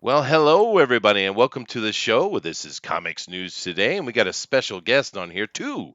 Well, hello everybody, and welcome to the show. This is Comics News Today, and we got a special guest on here, two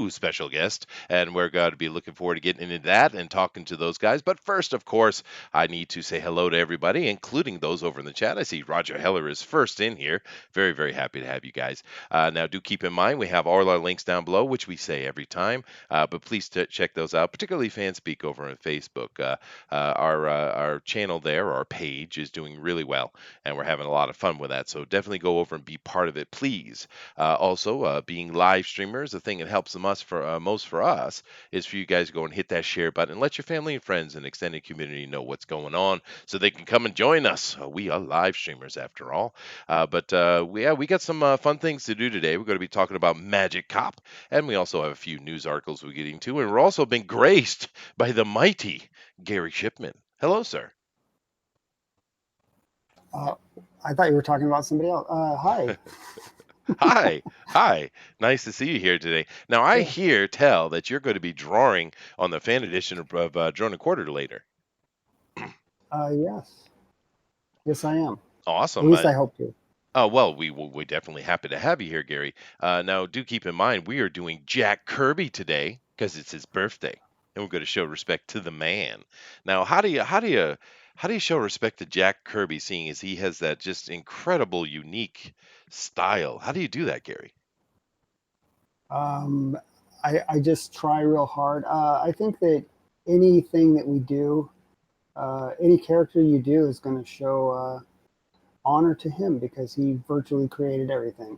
special guests, and we're going to be looking forward to getting into that and talking to those guys. But first, of course, I need to say hello to everybody, including those over in the chat. I see Roger Heller is first in here. Very, very happy to have you guys. Now, do keep in mind we have all our links down below, which we say every time, but please check those out, particularly Fanspeak over on Facebook. Our channel there, our page, is doing really well and we're having a lot of fun with that. So definitely go over and be part of it, please. Also, being live streamers, the thing that helps them us for most for us is for you guys to go and hit that share button and let your family and friends and extended community know what's going on, so they can come and join us. We are live streamers after all. We got some fun things to do today. We're going to be talking about Magic Cop, and we also have a few news articles we're getting to, and we're also being graced by the mighty Gary Shipman. Hello, sir. Uh, I thought you were talking about somebody else. Hi. Hi, hi. Nice to see you here today. Now, I Yeah. hear tell that you're going to be drawing on the fan edition of Drone and Quarter later. Yes. Yes, I am. At Awesome. least I hope to. Oh well, we're definitely happy to have you here, Gary. Now, do keep in mind we are doing Jack Kirby today because it's his birthday, and we're going to show respect to the man. Now, how do you show respect to Jack Kirby, seeing as he has that just incredible, unique style? How do you do that, Gary? Um, I just try real hard. I think that anything that we do, any character you do, is going to show honor to him because he virtually created everything.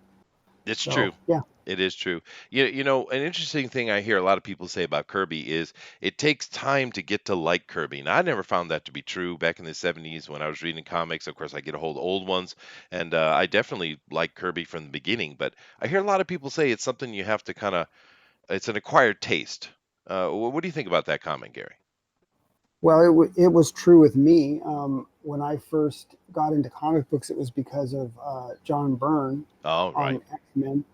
It's true. So, yeah. It is true. An interesting thing I hear a lot of people say about Kirby is it takes time to get to like Kirby. And I never found that to be true back in the 70s when I was reading comics. Of course, I get a hold of old ones, and I definitely like Kirby from the beginning. But I hear a lot of people say it's something you have to it's an acquired taste. What do you think about that comment, Gary? Well, it was true with me. When I first got into comic books, it was because of John Byrne All right. on X-Men,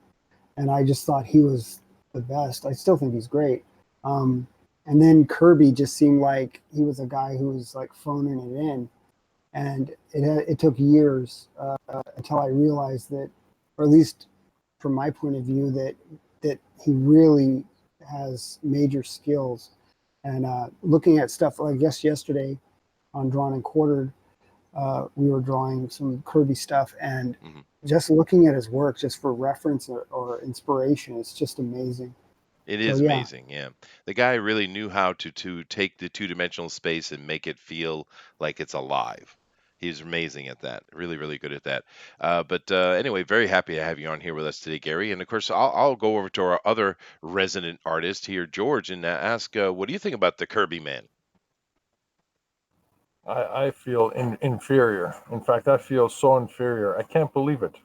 and I just thought he was the best. I still think he's great. Um, and then Kirby just seemed like he was a guy who was like phoning it in, and it took years until I realized that, or at least from my point of view, that he really has major skills. And looking at stuff, like I guess yesterday on Drawn and Quartered, we were drawing some Kirby stuff, and Mhm. just looking at his work, just for reference or inspiration, it's just amazing. It So is yeah, amazing, yeah. The guy really knew how to take the two-dimensional space and make it feel like it's alive. He's amazing at that. Really, really good at that. Anyway, very happy to have you on here with us today, Gary. And of course, I'll go over to our other resident artist here, George, and ask, what do you think about the Kirby Man? I feel inferior. In fact, I feel so inferior. I can't believe it.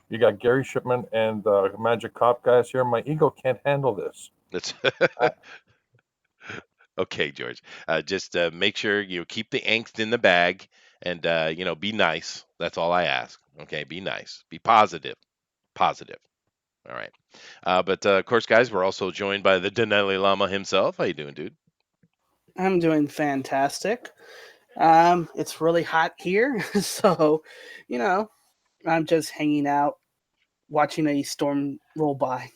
You got Gary Shipman and Magic Cop guys here. My ego can't handle this. That's okay, George. Just make sure you keep the angst in the bag, and be nice. That's all I ask. Okay, be nice, be positive, positive. All right. Of course, guys, we're also joined by the Dinale Lama himself. How you doing, dude? I'm doing fantastic. It's really hot here, so you know, I'm just hanging out, watching a storm roll by.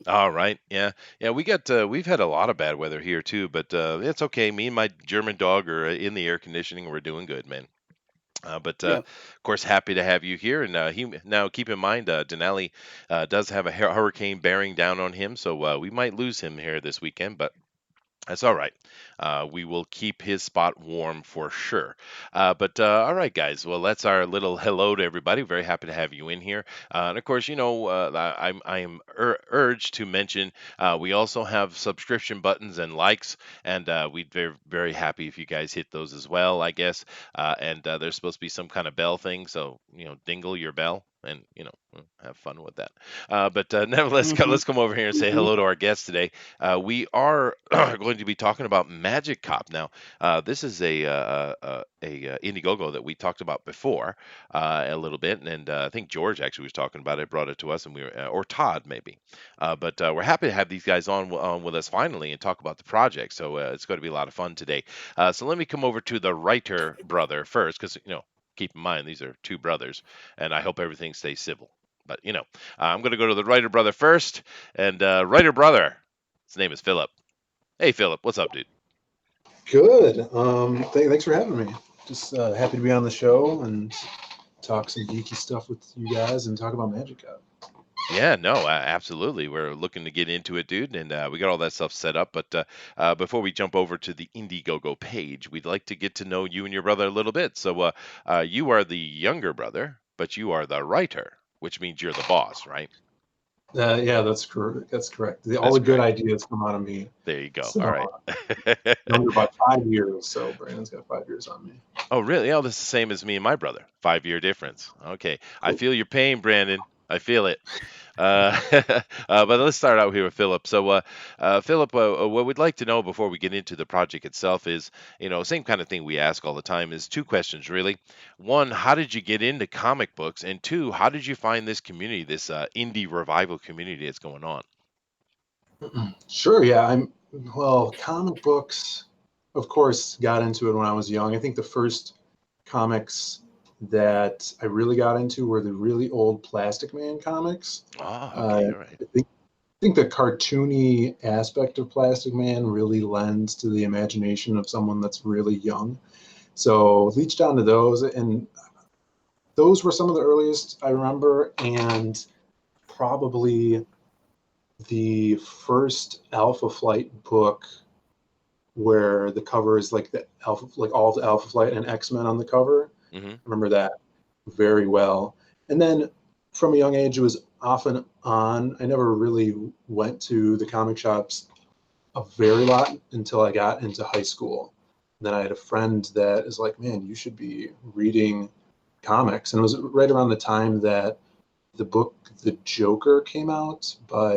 All right. Yeah. Yeah. We've had a lot of bad weather here too, but it's okay. Me and my German dog are in the air conditioning. We're doing good, man. Yeah. Of course, happy to have you here. And now keep in mind, Denali does have a hurricane bearing down on him, so we might lose him here this weekend. But that's all right. We will keep his spot warm for sure. All right, guys. Well, that's our little hello to everybody. Very happy to have you in here. And of course, I am urged to mention we also have subscription buttons and likes, and we'd very very happy if you guys hit those as well. I guess, and there's supposed to be some kind of bell thing, so dingle your bell. And have fun with that. Nevertheless, hmm let's come over here and say hmm hello to our guest today. We are going to be talking about Magic Cop. Now, this is a Indiegogo that we talked about before a little bit, and I think George actually was talking about it, brought it to us, and we were, or Todd maybe. We're happy to have these guys on with us finally and talk about the project. So it's going to be a lot of fun today. So let me come over to the writer brother first, because keep in mind these are two brothers, and I hope everything stays civil. But I'm going to go to the writer brother first, and writer brother, his name is Phillip. Hey, Phillip, what's up, dude? Good. Thanks for having me. Just happy to be on the show and talk some geeky stuff with you guys and talk about Magic Cup. Yeah, no, absolutely. We're looking to get into it, dude, and we got all that stuff set up. But before we jump over to the Indiegogo page, we'd like to get to know you and your brother a little bit. So you are the younger brother, but you are the writer, which means you're the boss, right? Yeah, that's correct. That's correct. All That's the good correct. ideas come out of me. There you go. So All right. younger by 5 years, so Brandon's got 5 years on me. Oh, really? Oh, this is the same as me and my brother. 5-year difference. Okay. I Cool. feel your pain, Brandon. I feel it. But let's start out here with Philip. So, Philip, what we'd like to know before we get into the project itself is, same kind of thing we ask all the time is two questions, really. One, how did you get into comic books? And two, how did you find this community, this indie revival community that's going on? Sure. Yeah. Comic books, of course, got into it when I was young. I think the first comics that I really got into were the really old Plastic Man comics. Oh, okay. Uh, All right. I think the cartoony aspect of Plastic Man really lends to the imagination of someone that's really young. So reached down to those, and those were some of the earliest I remember, and probably the first Alpha Flight book where the cover is like the Alpha, like all the Alpha Flight and X-Men on the cover. Mm-hmm. I remember that very well. And then from a young age, it was off and on. I never really went to the comic shops a very lot until I got into high school. And then I had a friend that is like, man, you should be reading comics. And it was right around the time that the book The Joker came out by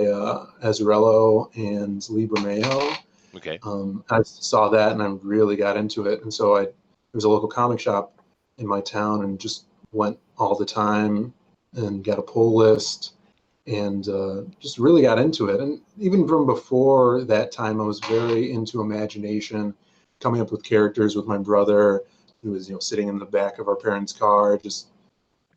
Azzarello and Lee Bermejo. Okay. I saw that and I really got into it. And so there was a local comic shop in my town and just went all the time and got a pull list and just really got into it. And even from before that time, I was very into imagination, coming up with characters with my brother, who was sitting in the back of our parents' car, just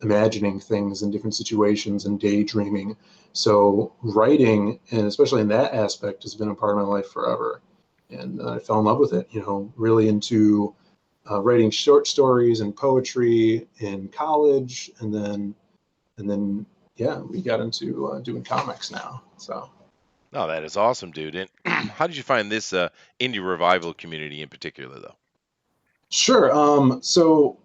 imagining things in different situations and daydreaming. So writing, and especially in that aspect, has been a part of my life forever. And I fell in love with it, really into writing short stories and poetry in college. And then, yeah, we got into doing comics now. So. Oh, that is awesome, dude. And how did you find this indie revival community in particular, though? Sure. So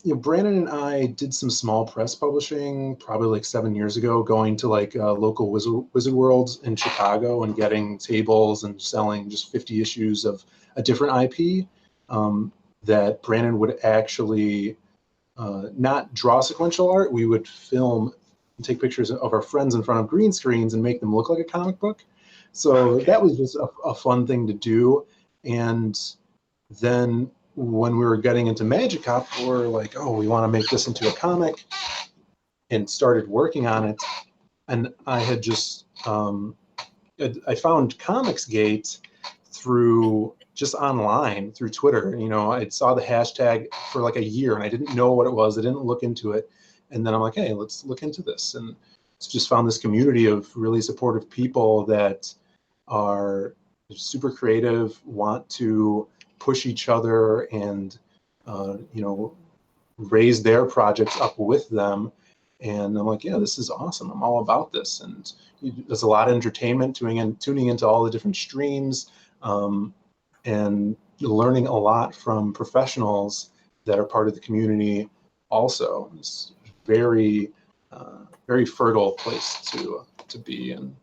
Brandon and I did some small press publishing probably like 7 years ago, going to like local Wizard Worlds in Chicago and getting tables and selling just 50 issues of a different IP that Brandon would actually not draw sequential art. We would film and take pictures of our friends in front of green screens and make them look like a comic book. So that was just a fun thing to do. And then when we were getting into Magic Cop, we were like, oh, we want to make this into a comic, and started working on it. And I had just, I found Comicsgate through just online, through Twitter. I saw the hashtag for like a year and I didn't know what it was. I didn't look into it. And then I'm like, hey, let's look into this. And just found this community of really supportive people that are super creative, want to push each other and raise their projects up with them. And I'm like, yeah, this is awesome. I'm all about this. And there's a lot of entertainment tuning into all the different streams, and learning a lot from professionals that are part of the community. Also, it's very very fertile place to be in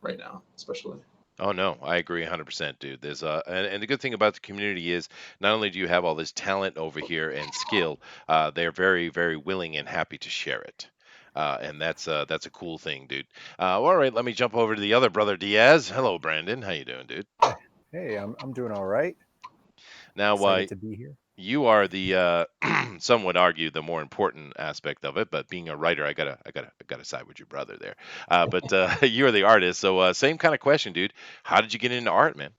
right now, especially. Oh no, I agree 100%, dude. There's and the good thing about the community is not only do you have all this talent over here and skill, they're very, very willing and happy to share it. And that's a cool thing, dude. All right, let me jump over to the other brother Diaz. Hello, Brandon. How you doing, dude? Hey, I'm doing all right. Now, Excited to be here. you are the some would argue the more important aspect of it, but being a writer, I gotta side with your brother there. But you're the artist, so same kind of question, dude. How did you get into art, man?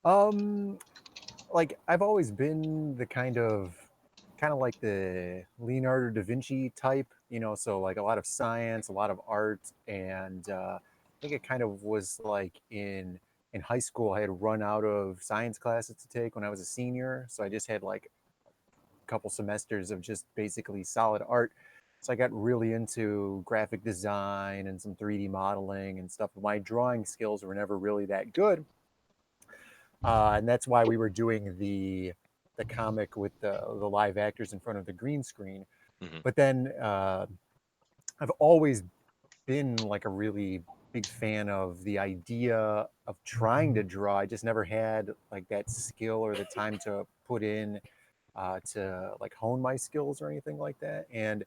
Um, like I've always been the kind of kind of like the Leonardo da Vinci type, so like a lot of science, a lot of art, and I think it kind of was like in high school I had run out of science classes to take when I was a senior, so I just had like a couple semesters of just basically solid art. So I got really into graphic design and some 3D modeling and stuff. But my drawing skills were never really that good, and that's why we were doing the comic with the live actors in front of the green screen. Hmm. But then I've always been like a really big fan of the idea of trying to draw. I just never had like that skill or the time to put in to like hone my skills or anything like that. And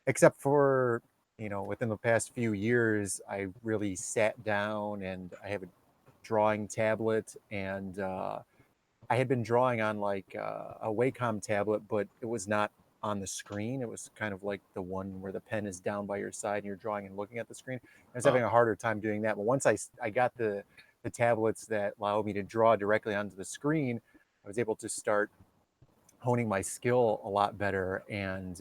except for within the past few years, I really sat down and I have a drawing tablet, and I had been drawing on like a Wacom tablet, but it was not on the screen. It was kind of like the one where the pen is down by your side and you're drawing and looking at the screen. I was Oh, having a harder time doing that. But once I got the tablets that allow me to draw directly onto the screen, I was able to start honing my skill a lot better, and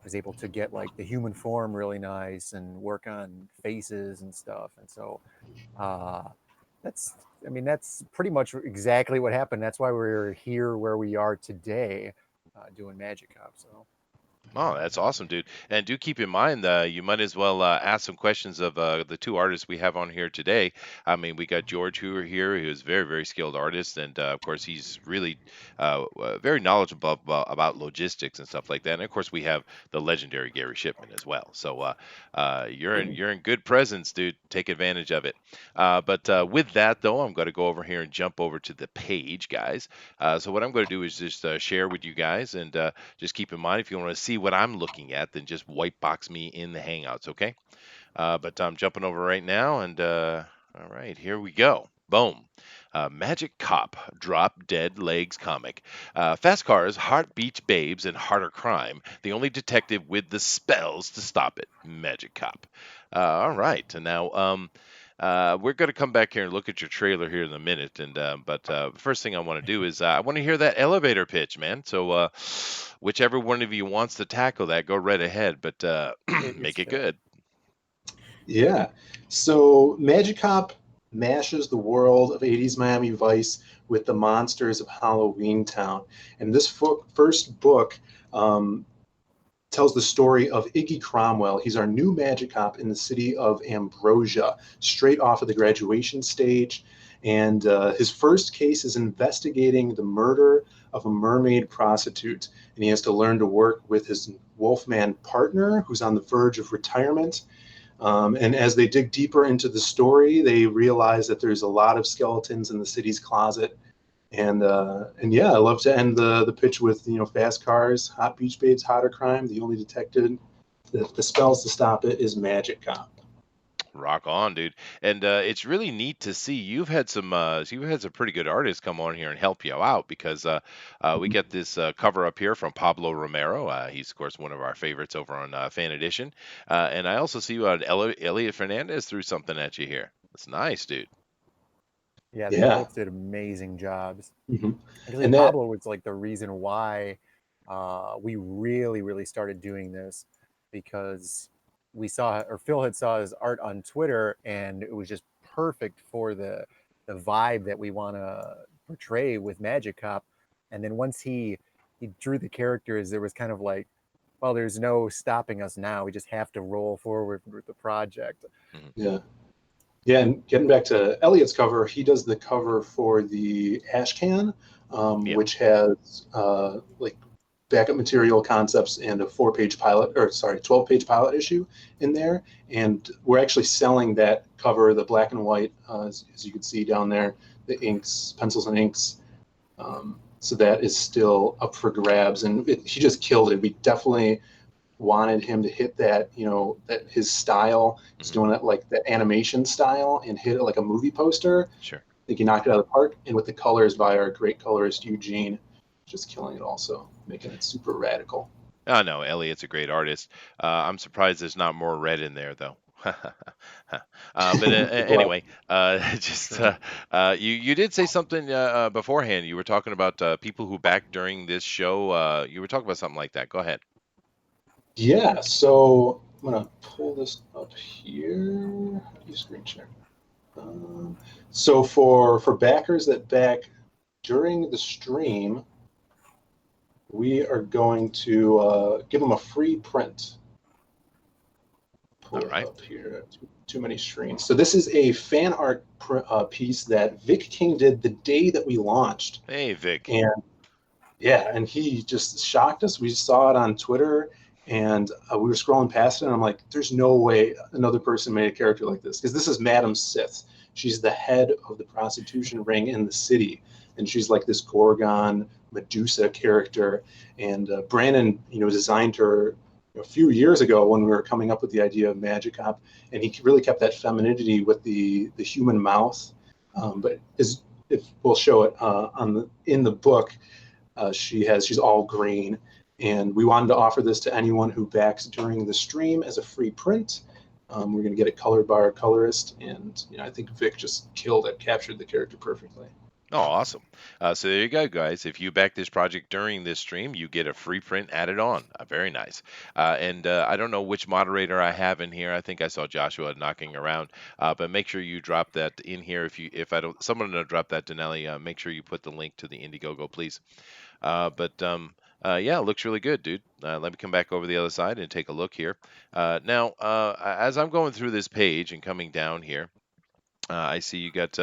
was able to get like the human form really nice and work on faces and stuff. And so uh, that's, I mean, that's pretty much exactly what happened. That's why we're here where we are today, doing Magic Cop. So oh, that's awesome, dude. And do keep in mind that you might as well ask some questions of the two artists we have on here today. I mean, we got George who are here, who's a very, very skilled artist, and of course, he's really very knowledgeable about logistics and stuff like that. And of course, we have the legendary Gary Shipman as well. So you're in good presence, dude. Take advantage of it. But with that, though, I'm going to go over here and jump over to the page, guys. So what I'm going to do is just share with you guys, and just keep in mind if you want to see what I'm looking at, then just white box me in the Hangouts, okay? But I'm jumping over right now, and all right, here we go. Boom. Magic Cop, Drop Dead Legs comic. Fast cars, heart beach babes, and harder crime. The only detective with the spells to stop it. Magic Cop. All right, and now we're going to come back here and look at your trailer here in a minute. And but first thing I want to do is I want to hear that elevator pitch, man. So whichever one of you wants to tackle that, go right ahead. But it's make it Phil. good. Yeah. So Magic Cop mashes the world of 80s Miami Vice with the monsters of Halloween Town. And this first book um, tells the story of Iggy Cromwell. He's our new Magic Cop in the city of Ambrosia, straight off of the graduation stage. And his first case is investigating the murder of a mermaid prostitute. And he has to learn to work with his Wolfman partner, who's on the verge of retirement. And as they dig deeper into the story, they realize that there's a lot of skeletons in the city's closet. And yeah, I love to end the pitch with fast cars, hot beach babes, hotter crime. The only detective that the spells to stop it is Magic Cop. Rock on, dude. And it's really neat to see you've had some pretty good artists come on here and help you out because we get this cover up here from Pablo Romero. He's of course one of our favorites over on Fan Edition. And I also see Elliot Fernandez threw something at you here. That's nice, dude. Yeah, they Yeah. both did amazing jobs. Mhm. Actually, And that Pablo was like the reason why we really, really started doing this, because we saw, or Phil had saw his art on Twitter, and it was just perfect for the vibe that we want to portray with Magic Cop. And then once he drew the characters, there was kind of like, well, there's no stopping us now. We just have to roll forward with the project. Mhm. yeah. Yeah, and getting back to Elliot's cover, he does the cover for the Ashcan, Yep. which has like backup material concepts and a 12-page pilot issue in there. And we're actually selling that cover, the black and white, as you can see down there, the inks, pencils and inks. So that is still up for grabs. And he just killed it. We definitely wanted him to hit that, that his style. He's Hmm. doing it like the animation style and hit it like a movie poster. Sure. I think he knocked it out of the park. And with the colors by our great colorist, Eugene, just killing it also, making it super radical. Oh no, Elliot's a great artist. I'm surprised there's not more red in there though. Anyway, just Sure. you did say something beforehand. You were talking about people who backed during this show. You were talking about something like that. Go ahead. Yeah, so I'm gonna pull this up here. How do you screen share? So for backers that back during the stream, we are going to give them a free print. Pull All it right. up here. Too many screens. So this is a fan art piece that Vic King did the day that we launched, Hey, Vic. and yeah, and he just shocked us. We saw it on Twitter, and we were scrolling past it, and I'm like, "There's no way another person made a character like this," because this is Madam Sith. She's the head of the prostitution ring in the city, and she's like this Gorgon Medusa character. And Brandon, designed her a few years ago when we were coming up with the idea of Magic Op, and he really kept that femininity with the human mouth. But if we'll show it in the book. She's all green, and we wanted to offer this to anyone who backs during the stream as a free print. We're going to get it colored by our colorist, and I think Vic just killed it, captured the character perfectly. Oh, awesome. So there you go, guys. If you back this project during this stream, you get a free print added on. Very nice. And I don't know which moderator I have in here. I think I saw Joshua knocking around. But make sure you drop that in here. If I don't, someone to drop that, Dinale, make sure you put the link to the Indiegogo, please. Yeah, it looks really good, dude. Let me come back over the other side and take a look here. Now, as I'm going through this page and coming down here, I see you got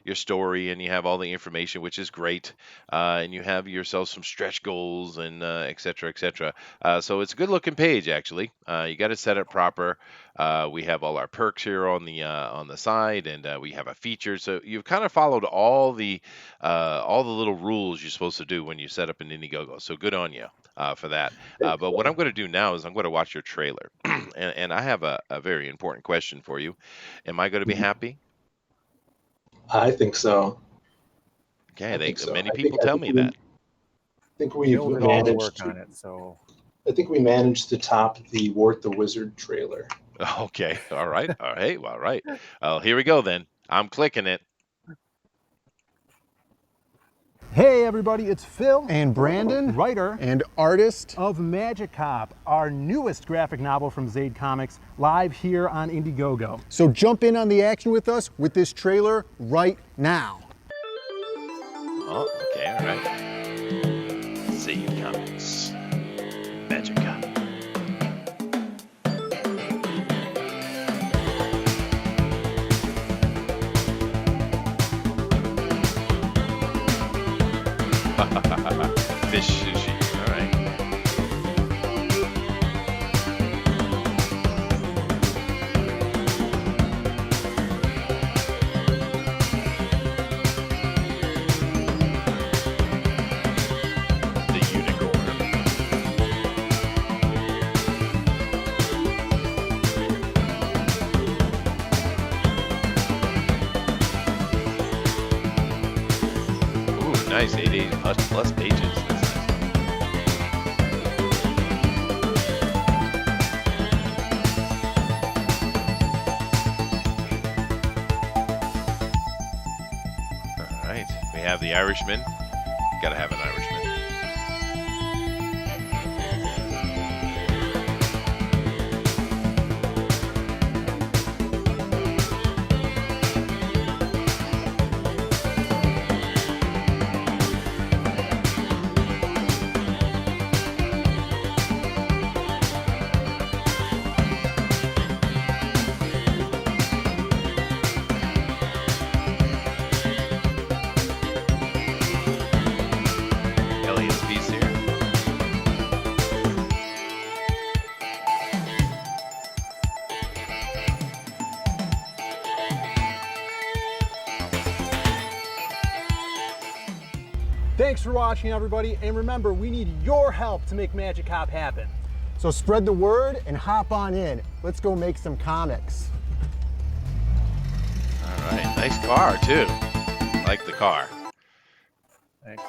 your story and you have all the information, which is great. And you have yourself some stretch goals and et cetera, et cetera. So it's a good looking page, actually. You got to set it proper. We have all our perks here on the side, and we have a feature. So you've kind of followed all the little rules you're supposed to do when you set up an Indiegogo. So good on you for that. But what I'm going to do now is I'm going to watch your trailer, and I have a very important question for you. Am I going to be happy? I think so. Okay, I think so. many I think- people I tell think me we- that. I think we've Bill did all the managed work to. on it, so I think we managed to top the Wart the Wizard trailer. Okay, all right, all right, well, all right. Here we go then. I'm clicking it. Hey everybody, it's Phil and Brandon, writer and artist. of Magic Cop, our newest graphic novel from Zaid Comics, live here on Indiegogo. So jump in on the action with us with this trailer right now. Oh, okay, all right. Zaid Comics, Magic Cop. Fish sushi. All right. The unicorn. Ooh, nice. 88 plus pages. That's nice. All right. We have the Irishman. Gotta have an Irishman. Elliot's piece here. Thanks for watching everybody, and remember, we need your help to make Magic Cop happen. So spread the word and hop on in. Let's go make some comics. All right. Nice car, too. Like the car. Thanks.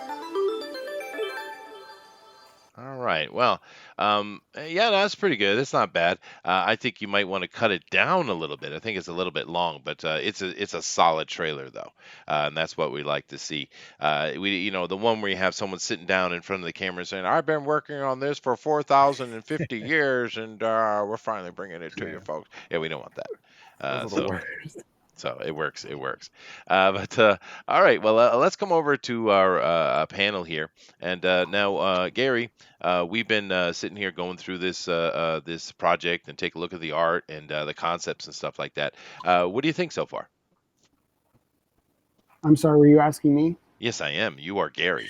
All right. Well, Yeah, that's pretty good. It's not bad. I think you might want to cut it down a little bit. I think it's a little bit long, but it's a solid trailer though, and that's what we like to see. The one where you have someone sitting down in front of the camera saying, "I've been working on this for 4,050 years, and we're finally bringing it to you Yeah, folks." Yeah, we don't want that. those Uh, are the so worst. so it works. It works. But all right. Well, let's come over to our panel here. And now, Gary, we've been sitting here going through this project and take a look at the art and the concepts and stuff like that. What do you think so far? I'm sorry, were you asking me? Yes, I am. You are Gary.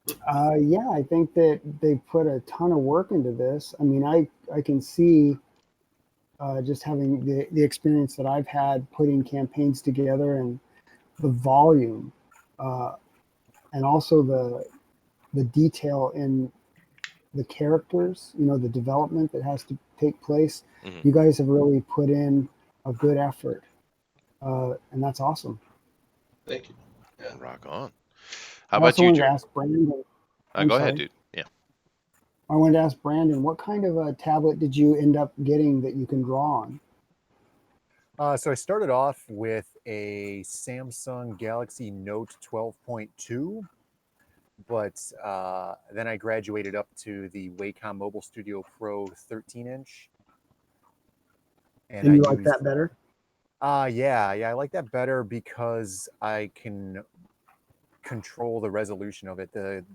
Yeah, I think that they put a ton of work into this. I mean, I can see just having the experience that I've had putting campaigns together and the volume, uh, and also the detail in the characters. You know, the development that has to take place. Hmm. You guys have really put in a good effort, and that's awesome. Thank you. Yeah. Rock on. How I about also you, wanted to Jared? ask Brandon. I'm Go ahead, sorry. dude. Yeah. I wanted to ask Brandon, what kind of a tablet did you end up getting that you can draw on? So I started off with a Samsung Galaxy Note 12.2, but then I graduated up to the Wacom Mobile Studio Pro 13-inch, and And I you like used. that better? Yeah, I like that better because I can control the resolution of it. The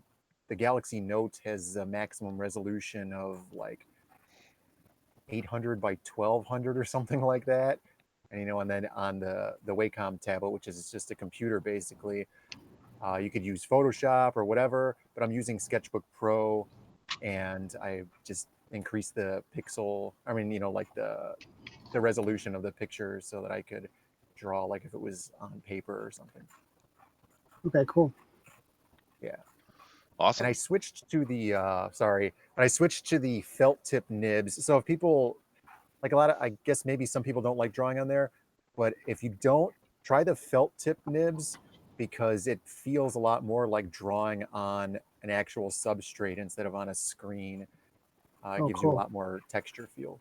Galaxy Note has a maximum resolution of like 800 by 1200 or something like that. And then on the Wacom tablet, which is just a computer basically, you could use Photoshop or whatever, but I'm using Sketchbook Pro, and I just increase the pixel. I mean, like the resolution of the picture so that I could draw like if it was on paper or something. Okay, cool. Yeah. And I Awesome. switched to the but I switched to the felt tip nibs. So if people like I guess maybe some people don't like drawing on there, but if you don't, try the felt tip nibs because it feels a lot more like drawing on an actual substrate instead of on a screen. It Oh, gives you a cool. lot more texture feel.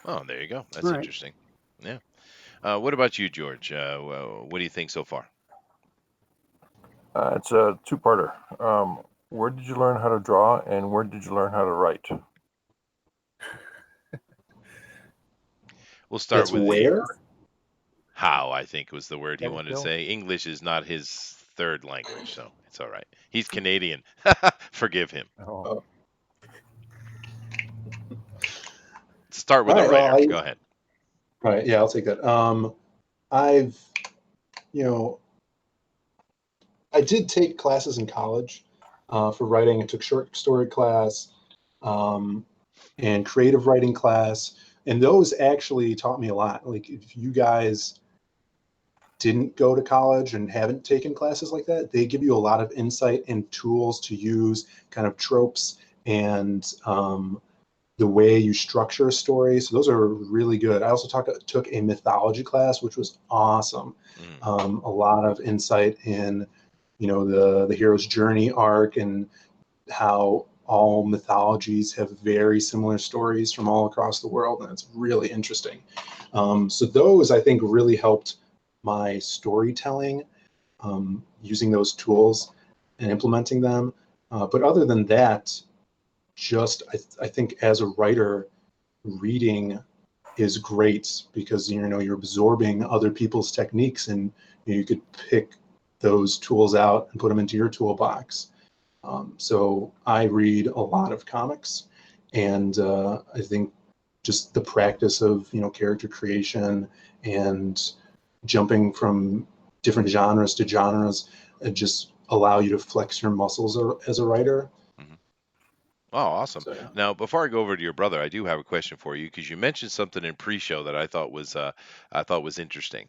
Oh, there you go. All That's right. interesting. Yeah. What about you, George? What do you think so far? It's a two-parter. Where did you learn how to draw, and where did you learn how to write? We'll start It's with the where? how, I think was the word he Get it, wanted to Bill? say. English is not his third language, so it's all right. He's Canadian. Forgive him. Oh, Oh, Start all with a right. Well, writer. Go ahead. all right. Yeah, I'll take that. I've, you know, I did take classes in college for writing. I took short story class um, and creative writing class, and those actually taught me a lot. Like, if you guys didn't go to college and haven't taken classes like that, they give you a lot of insight and tools to use, kind of tropes and the way you structure a story. So those are really good. I also took a mythology class, which was awesome. Mm, A lot of insight in, the hero's journey arc and how all mythologies have very similar stories from all across the world, and it's really interesting. So those I think really helped my storytelling, using those tools and implementing them. But other than that, just I think as a writer, reading is great because you're absorbing other people's techniques, and you could pick those tools out and put them into your toolbox. So I read a lot of comics, and I think just the practice of character creation and jumping from different genres to genres just allow you to flex your muscles as a writer. mhm. Oh, awesome. So yeah. Now, before I go over to your brother, I do have a question for you because you mentioned something in pre-show that I thought was interesting.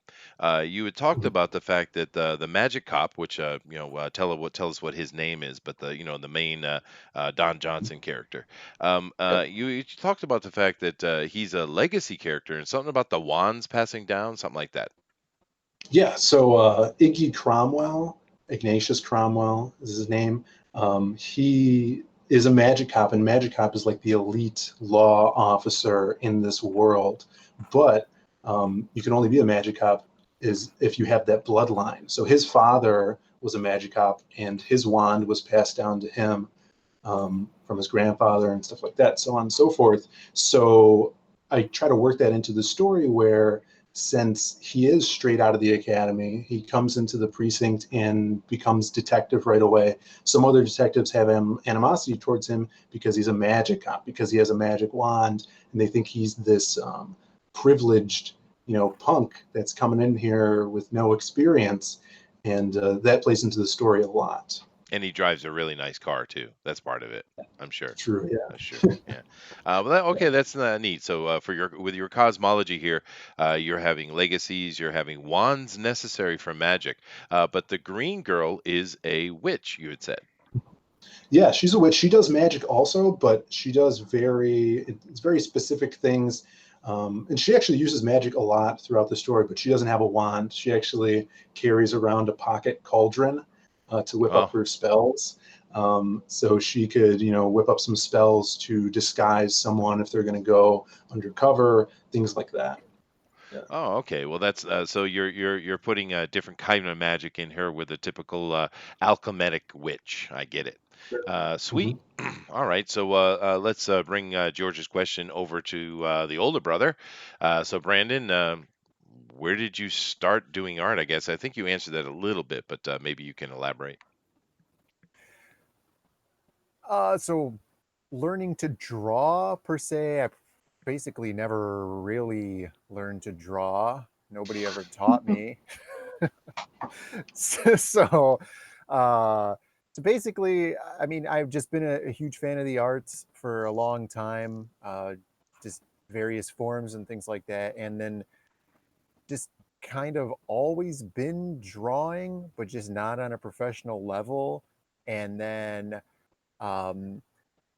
You had talked Mhm. about the fact that the Magic Cop, which tell us what his name is, but the main Don Johnson character. Yep. You talked about the fact that he's a legacy character and something about the wands passing down, something like that. Yeah, so Ignatius Cromwell is his name. He is a magic cop, and magic cop is like the elite law officer in this world. But you can only be a magic cop is if you have that bloodline. So his father was a magic cop, and his wand was passed down to him from his grandfather and stuff like that, so on and so forth. So I try to work that into the story where, since he is straight out of the academy, he comes into the precinct and becomes detective right away. Some other detectives have animosity towards him because he's a magic cop, because he has a magic wand, and they think he's this privileged, punk that's coming in here with no experience, and that plays into the story a lot. And he drives a really nice car too. That's part of it, I'm sure. True, yeah. That's sure. Yeah. Okay, that's neat. So with your cosmology here, you're having legacies, you're having wands necessary for magic. But the green girl is a witch, you had said. Yeah, she's a witch. She does magic also, but she does it's very specific things. And she actually uses magic a lot throughout the story, but she doesn't have a wand. She actually carries around a pocket cauldron to whip up Oh, her spells. So she could, whip up some spells to disguise someone if they're going to go undercover, things like that. Yeah. oh, okay. Well, that's so you're putting a different kind of magic in her with a typical alchemic witch. I get it. Sweet. Mhm. All right. So let's bring George's question over to the older brother. So Brandon, where did you start doing art? I guess I think you answered that a little bit, but maybe you can elaborate. So learning to draw per se, I basically never really learned to draw. Nobody ever taught me. so, uh, so basically, I mean, I've just been a huge fan of the arts for a long time, just various forms and things like that. And then just kind of always been drawing, but just not on a professional level. And then um,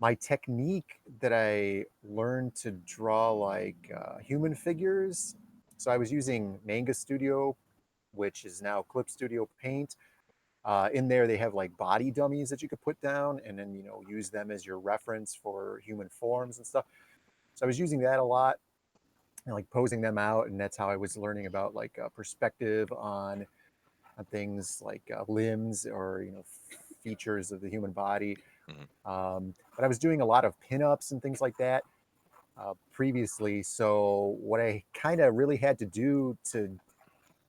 my technique that I learned to draw like human figures. So I was using Manga Studio, which is now Clip Studio Paint. In there, they have like body dummies that you could put down and then, use them as your reference for human forms and stuff. So I was using that a lot and like posing them out. And that's how I was learning about like perspective on things like limbs or, features of the human body. Mhm. But I was doing a lot of pinups and things like that previously. So what I kind of really had to do to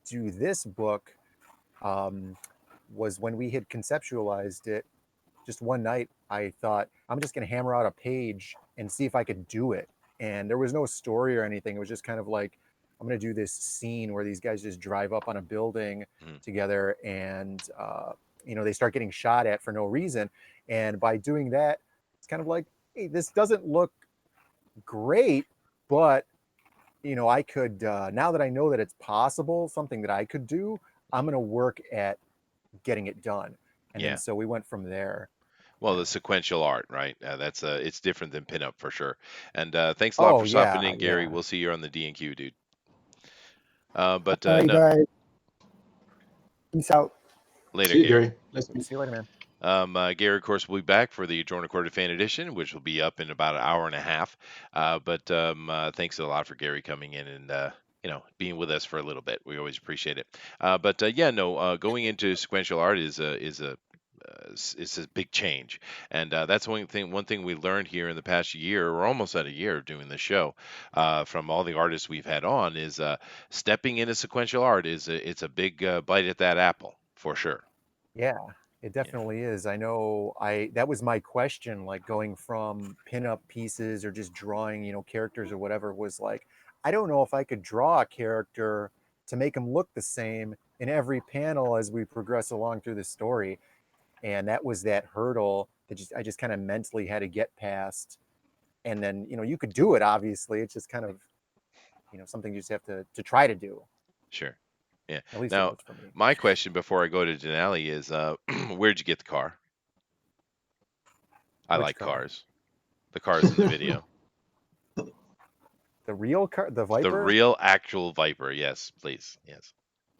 do this book um, was when we had conceptualized it. Just one night, I thought I'm just going to hammer out a page and see if I could do it. And there was no story or anything. It was just kind of like I'm going to do this scene where these guys just drive up on a building Mhm. together, and they start getting shot at for no reason. And by doing that, it's kind of like, hey, this doesn't look great, but I could now that I know that it's possible, something that I could do, I'm going to work at getting it done. And then Yeah. so we went from there. Well, Yeah. the sequential art, right? That's it's different than pinup for sure. And thanks a lot Oh for stopping yeah, in, Gary. yeah. We'll see you on the D&Q, dude. But All right, no, guys. Peace out. later, See you, Gary. Gary. Nice to meet See you later, man. Gary, of course, will be back for the Drawn Recorded Fan Edition, which will be up in about an hour and a half. But thanks a lot for Gary coming in and being with us for a little bit. We always appreciate it. Going into sequential art is a big change, and that's one thing we learned here in the past year. We're almost at a year of doing this show. From all the artists we've had on, is stepping into sequential art it's a big bite at that apple for sure. Yeah, it Yeah. definitely is. I know that was my question, like going from pinup pieces or just drawing, characters or whatever, was like, I don't know if I could draw a character to make them look the same in every panel as we progress along through the story. And that was that hurdle that I just kind of mentally had to get past. And then, you could do it, obviously. It's just kind of, something you just have to try to do. Sure. Yeah. At least it Now, was for me. my question before I go to Denali is, where'd you get the car? I Which like car? cars. The cars in the video. The real car, the The Viper? real actual Viper. Yes, please. Yes.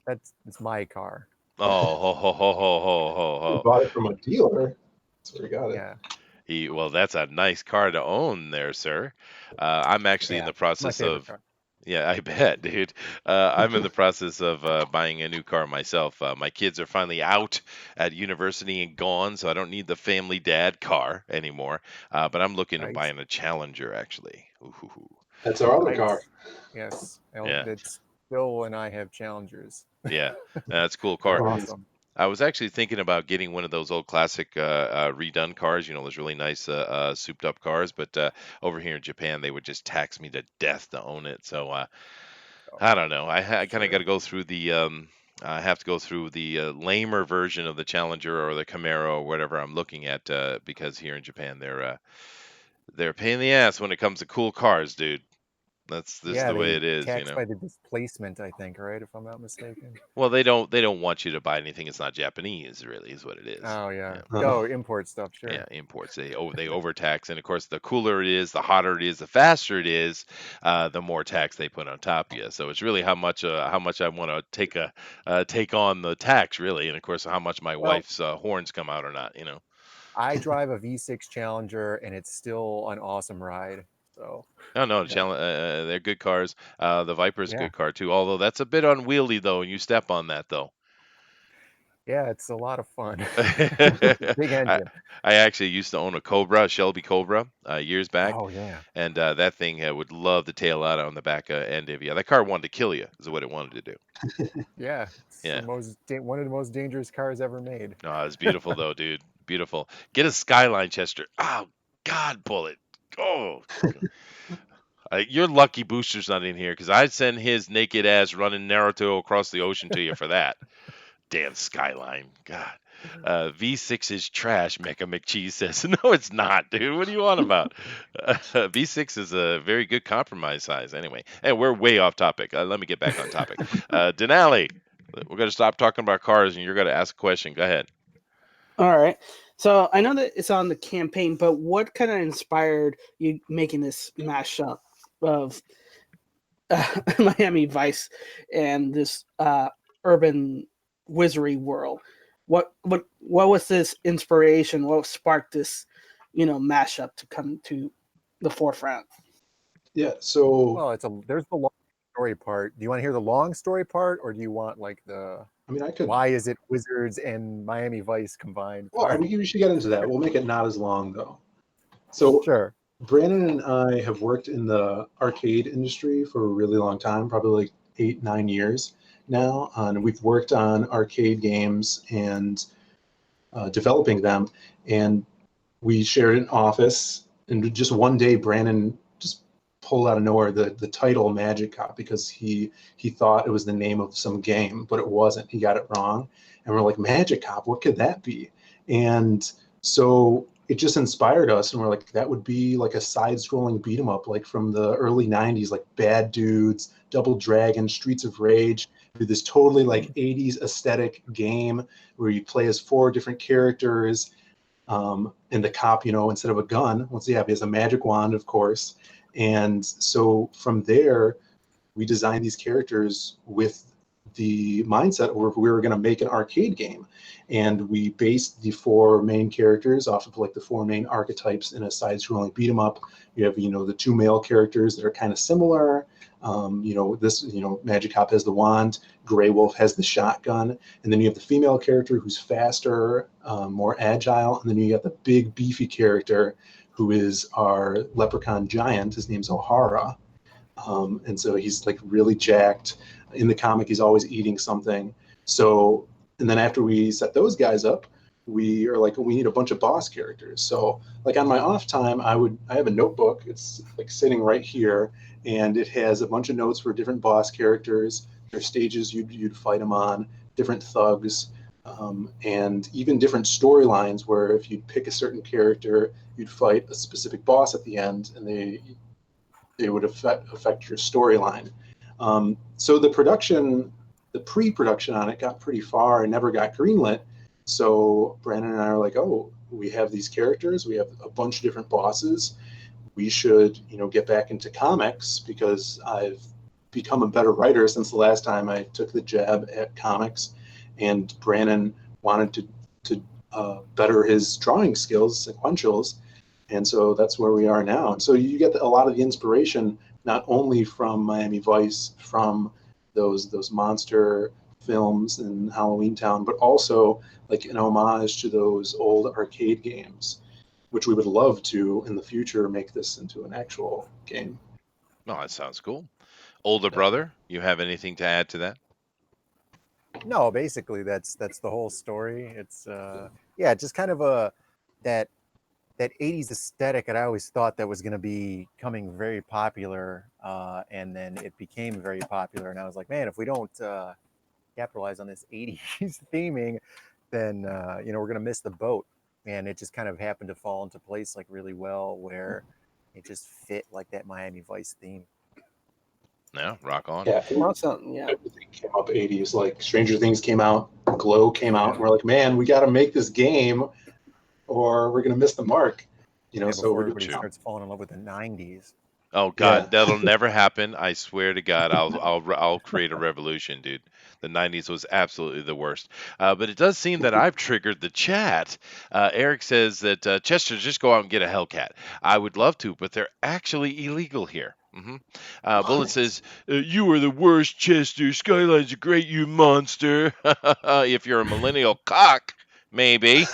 It's my car. Oh, ho, ho, ho, ho, ho, ho, you. ho. Bought it from a dealer. That's where you got it. Yeah. Well, that's a nice car to own there, sir. I'm actually in Yeah, the my process favorite of, car. yeah, I bet, dude. I'm in the process of buying a new car myself. My kids are finally out at university and gone, so I don't need the family dad car anymore. But I'm looking at Nice, buying a Challenger, actually. Ooh, That's our other car. nice. Yes, yeah, it's Bill and I have Challengers. yeah, that's a cool They're car. Nice. awesome. I was actually thinking about getting one of those old classic redone cars. You know, those really nice souped up cars. But over here in Japan, they would just tax me to death to own it. So Oh, I don't know. I kind of got sure. to go through the. I have to go through the lamer version of the Challenger or the Camaro or whatever I'm looking at because here in Japan they're a pain in the ass when it comes to cool cars, dude. That's just Yeah, the way they it is, you tax know. by the displacement, I think, right? If I'm not mistaken. Well, they don't want you to buy anything that's not Japanese, really, is what it is. Oh yeah. Yeah. Oh, Oh, import stuff, Yeah, sure. imports they overtax, and of course, the cooler it is, the hotter it is, the faster it is, the more tax they put on top of you. So it's really how much I want to take on the tax, really, and of course, how much my Well, wife's horns come out or not. You know. I drive a V6 Challenger, and it's still an awesome ride. So No, no, yeah, they're good cars. The Viper's a yeah, good car too, although that's a bit unwieldy though, and you step on that though. yeah. It's a lot of fun. Big I engine. I actually used to own a Cobra, a Shelby Cobra, years back, Oh yeah. and that thing would love to tail out on the back end of you. That car wanted to kill you, is what it wanted to do. Yeah, it's the Yeah. one of the most dangerous cars ever made. No, it's beautiful though, dude. Beautiful. Get a Skyline, Chester. Oh God, Bullet. Oh, you're lucky Booster's not in here because I'd send his naked ass running Naruto across the ocean to you for that. Damn Skyline. God. V6 is trash, Mecha McCheese says. No, it's not, dude. What are you on about? V6 is a very good compromise size anyway. And we're way off topic. Let me get back on topic. Denali, we're going to stop talking about cars and you're going to ask a question. Go ahead. All right. So I know that it's on the campaign, but what kind of inspired you making this mashup of Miami Vice and this urban wizardry world? What was this inspiration? What sparked this, mashup to come to the forefront? yeah. So, Well, there's the long story part. Do you want to hear the long story part, or do you want like the I mean, I could. why is it Wizards and Miami Vice combined Well, part? we should get into that. We'll make it not as long though. So, Sure. Brandon and I have worked in the arcade industry for a really long time, probably like 8, 9 years now. And we've worked on arcade games and developing them. And we shared an office. And just one day, Brandon just pulled out of nowhere the title Magic Cop because he thought it was the name of some game, but it wasn't. He got it wrong. And we're like, Magic Cop, what could that be? And so it just inspired us, and we're like, that would be like a side-scrolling beat 'em up, like from the early '90s, like Bad Dudes, Double Dragon, Streets of Rage. This totally like '80s aesthetic game where you play as 4 different characters. And the cop, instead of a gun, he has a magic wand, of course. And so from there, we designed these characters with the mindset where we were going to make an arcade game, and we based the 4 main characters off of like the 4 main archetypes in a side-scrolling beat 'em up. You have the 2 male characters that are kind of similar. Magic Cop has the wand, Grey Wolf has the shotgun, and then you have the female character who's faster, more agile, and then you got the big beefy character who is our leprechaun giant. His name's O'Hara. And so he's like really jacked. In the comic, he's always eating something. So, and then after we set those guys up, we are like, we need a bunch of boss characters. So, like on my off time, I have a notebook. It's like sitting right here, and it has a bunch of notes for different boss characters, their stages you'd fight them on, different thugs, and even different storylines. Where if you pick a certain character, you'd fight a specific boss at the end, and they would affect your storyline. So the pre-production on it got pretty far and never got greenlit. So Brandon and I are like, oh, we have these characters, we have a bunch of different bosses. We should, get back into comics because I've become a better writer since the last time I took the jab at comics. And Brandon wanted to better his drawing skills, sequentials. And so that's where we are now. And so you get a lot of the inspiration not only from Miami Vice, from those monster films in Halloween Town, but also like an homage to those old arcade games, which we would love to in the future make this into an actual game. No, that sounds cool. Older brother, you have anything to add to that? No, basically that's the whole story. It's yeah, just kind of a that that 80s aesthetic that I always thought that was going to be coming very popular, and then it became very popular, and I was like, man, if we don't capitalize on this 80s theming, then we're going to miss the boat. And it just kind of happened to fall into place like really well, where it just fit like that Miami Vice theme. Yeah, rock on. Yeah, Awesome. Yeah. everything came up 80s. Like Stranger Things came out, Glow came out, and we're like, man, we got to make this game, or we're gonna miss the mark. Yeah, So before we're doing everybody starts falling in love with the 90s. Oh God, that'll never happen. I swear to God, I'll create a revolution, dude. The '90s was absolutely the worst. But it does seem that I've triggered the chat. Eric says that Chester, just go out and get a Hellcat. I would love to, but they're actually illegal here. Bullet says, "You are the worst, Chester. Skyline's are great, you monster. If you're a millennial cock, maybe."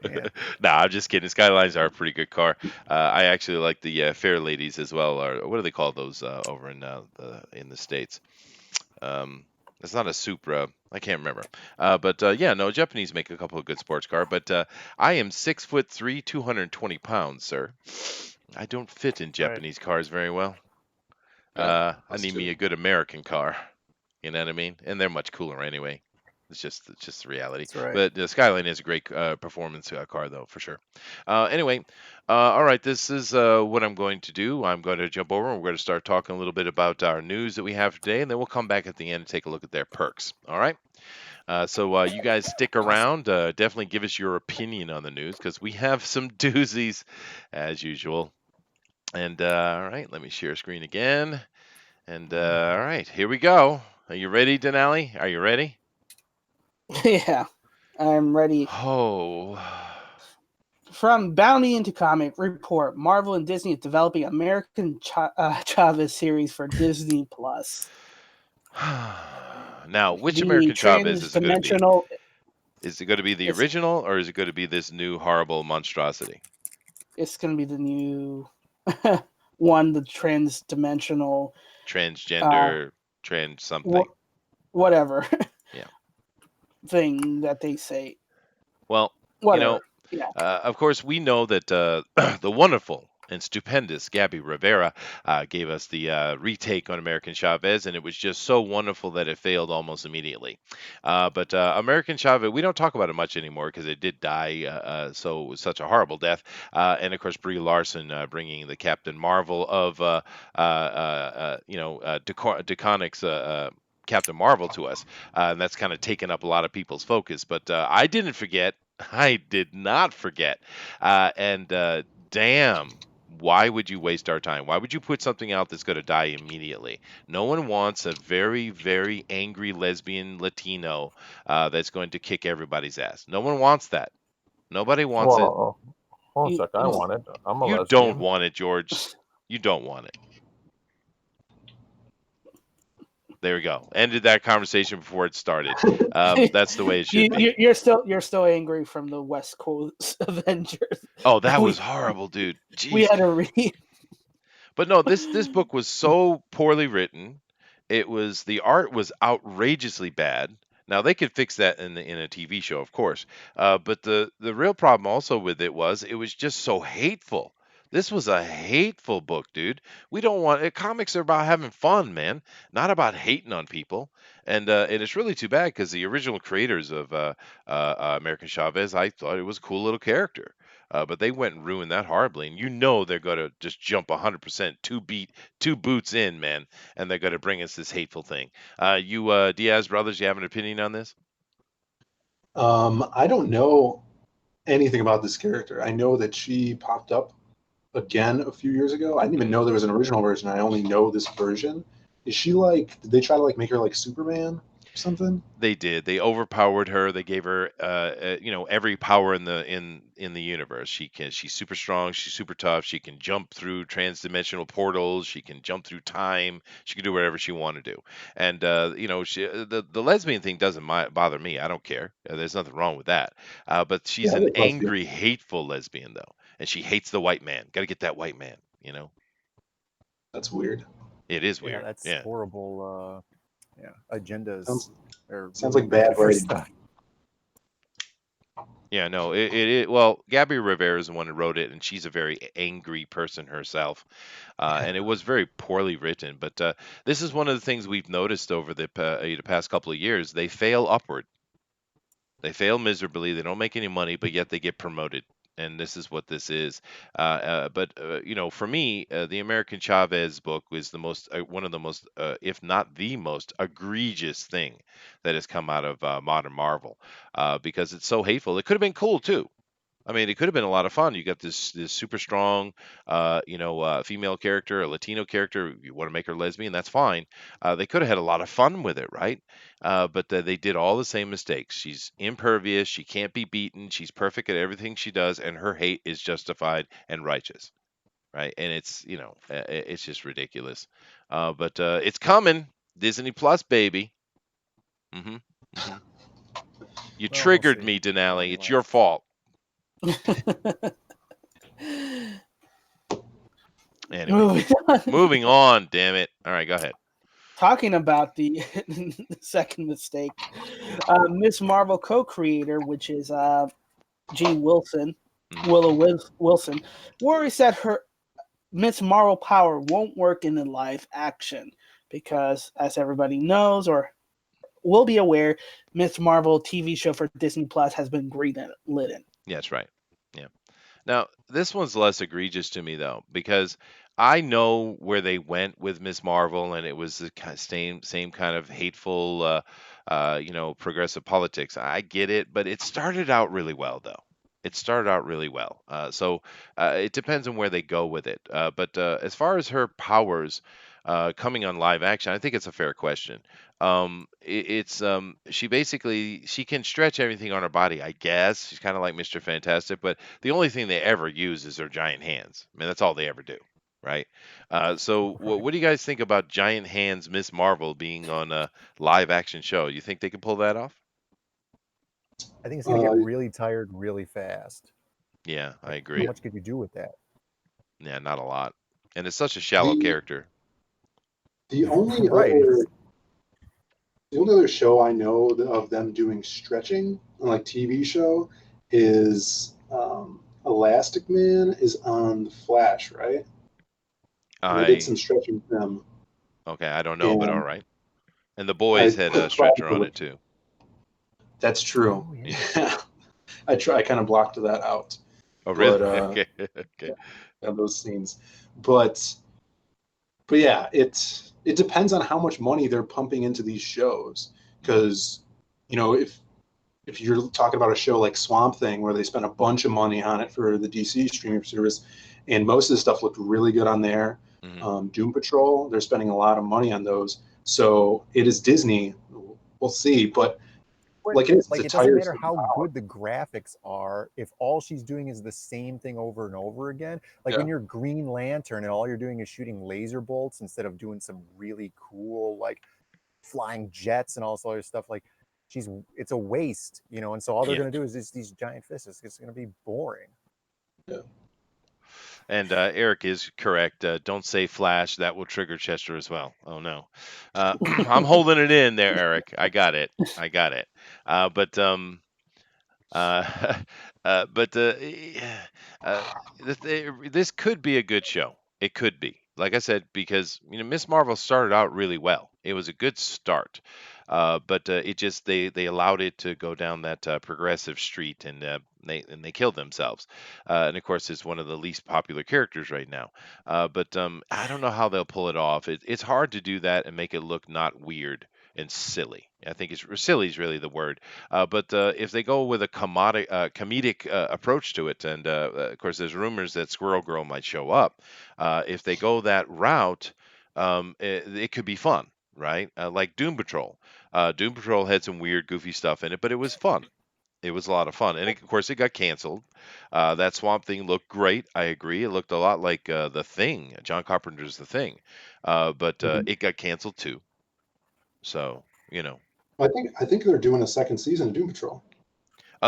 Yeah. No, I'm just kidding. Skylines are a pretty good car. I actually like the Fair Ladies as well. Or what do they call those over in the States? It's not a Supra. I can't remember. But yeah, no, Japanese make a couple of good sports car. But I am 6'3", 220 pounds, sir. I don't fit in Japanese cars very well. I need me a good American car. You know what I mean? And they're much cooler anyway. It's just the reality. That's right. But the Skyline is a great performance car, though, for sure. Anyway, all right, this is what I'm going to do. I'm going to jump over and we're going to start talking a little bit about our news that we have today, and then we'll come back at the end and take a look at their perks. All right? So you guys stick around. Definitely give us your opinion on the news because we have some doozies, as usual. And all right, let me share screen again. And all right, here we go. Are you ready, Dinale? Are you ready? Yeah. I'm ready. Oh. From Bounty into Comic Report, Marvel and Disney is developing American Chavez series for Disney Plus. Now, which The American Chavez is it going to be? transdimensional. Is it going to be the original, or is it going to be this new horrible monstrosity? It's going to be the new one, the transdimensional. Transgender, trans something. Whatever. Yeah. Thing that they say. Well, Whatever. of course, we know that the wonderful and stupendous Gabby Rivera gave us the retake on American Chavez, and it was just so wonderful that it failed almost immediately. But American Chavez, we don't talk about it much anymore because it did die, so it was such a horrible death. And of course, Brie Larson bringing the Captain Marvel of DeConnick's Captain Marvel to us, and that's kind of taken up a lot of people's focus. But I didn't forget. I did not forget. And damn, why would you waste our time? Why would you put something out that's going to die immediately? No one wants a very, very angry lesbian Latino that's going to kick everybody's ass. No one wants that. Nobody wants it. Hold on a sec. I want it. I'm a You lesbian. don't want it, George. You don't want it. There we go. Ended that conversation before it started. That's the way it should be. You're still angry from the West Coast Avengers. Oh, that was horrible, dude. Jeez. We had to read. But no, this book was so poorly written. The art was outrageously bad. Now they could fix that in a TV show, of course. But the real problem also with it was just so hateful. This was a hateful book, dude. We don't want comics are about having fun, man, not about hating on people. And it's really too bad because the original creators of American Chavez, I thought it was a cool little character. But they went and ruined that horribly, and they're gonna just jump 100%, two boots in, man, and they're gonna bring us this hateful thing. You Diaz brothers, you have an opinion on this? I don't know anything about this character. I know that she popped up again a few years ago. I didn't even know there was an original version. I only know this version. Is she did they try to make her like Superman? something. They did. They overpowered her. They gave her, every power in the universe. She's super strong. She's super tough. She can jump through transdimensional portals. She can jump through time. She can do whatever she want to do. And the lesbian thing doesn't bother me. I don't care. There's nothing wrong with that. But she's Yeah, I an like lesbian. angry, hateful lesbian though, and she hates the white man. Got to get that white man. That's weird. It is Yeah, weird. that's Yeah. horrible. Agendas Sounds, are sounds really like bad bad for writing. stuff. Yeah, no, well, Gabby Rivera is the one who wrote it, and she's a very angry person herself, and it was very poorly written. But this is one of the things we've noticed over the past couple of years. They fail upward. They fail miserably. They don't make any money, but yet they get promoted. And this is what this is. But for me, the American Chavez book was one of the most, if not the most egregious thing that has come out of modern Marvel, because it's so hateful. It could have been cool too. I mean, it could have been a lot of fun. You got this super strong, female character, a Latino character. You want to make her lesbian, that's fine. They could have had a lot of fun with it, right? But they did all the same mistakes. She's impervious. She can't be beaten. She's perfect at everything she does, and her hate is justified and righteous, right? And it's just ridiculous. But it's coming, Disney Plus, baby. hmm hmm You Well, we'll triggered see. me, Denali. It's Anyway. your fault. Anyway, moving on. Damn it. All right, go ahead. Talking about the second mistake, Miss Marvel co-creator, which is G. Wilson, Wilson, worries that her Miss Marvel power won't work in the live action because, as everybody knows or will be aware, Miss Marvel TV show for Disney Plus has been greenlit. Yeah, that's right. Yeah. Now, this one's less egregious to me though, because I know where they went with Miss Marvel, and it was the same kind of hateful, progressive politics. I get it, but it started out really well though. It started out really well. So it depends on where they go with it. But as far as her powers coming on live action, I think it's a fair question. She can stretch everything on her body, I guess. She's kind of like Mr. Fantastic, but the only thing they ever use is their giant hands. I mean, that's all they ever do, right? So Right. what do you guys think about giant hands Miss Marvel being on a live action show? You think they can pull that off? I think it's going to Uh, get really tired really fast. Yeah, I Like, how agree. much could you do with that? Yeah, not a lot. And it's such a shallow the character. the only Right. other the only other show I know of them doing stretching on like TV show is Elastic Man is on the Flash, right? And they did I some stretching with them, Okay, I don't know, but all and right. And the I boys had a could probably stretcher on look. it too. That's true. Oh yeah. Yeah, I kind of blocked that out, Oh, really? but Okay. Okay. yeah, those scenes. But but yeah, it depends on how much money they're pumping into these shows. Because if you're talking about a show like Swamp Thing where they spent a bunch of money on it for the DC streaming service, and most of the stuff looked really good on there. hmm Doom Patrol, they're spending a lot of money on those. So it is Disney. We'll see, but But like it's like, a it doesn't matter tiresome how power. good the graphics are if all she's doing is the same thing over and over again. Like Yeah. when you're Green Lantern and all you're doing is shooting laser bolts instead of doing some really cool like flying jets and all this other stuff. Like it's a waste, and so all they're Yeah. going to do is just these giant fists. It's going to be boring. Yeah. And Eric is correct. Don't say Flash. That will trigger Chester as well. Oh no. I'm holding it in there, Eric. I got it. I got it. But uh, but uh, this could be a good show. It could be. Like I said, because Miss Marvel started out really well. It was a good start, but it just they allowed it to go down that progressive street, and they killed themselves. And of course, it's one of the least popular characters right now. But I don't know how they'll pull it off. It's hard to do that and make it look not weird and silly. I think silly is really the word. But if they go with a comedic approach to it, and of course, there's rumors that Squirrel Girl might show up. If they go that route, it could be fun, right? Like Doom Patrol. Doom Patrol had some weird, goofy stuff in it, but it was fun. It was a lot of fun, and of course, it got canceled. That Swamp Thing looked great. I agree. It looked a lot like The Thing, John Carpenter's The Thing, but Mhm. it got canceled too. So you know, I think they're doing a second season of Doom Patrol.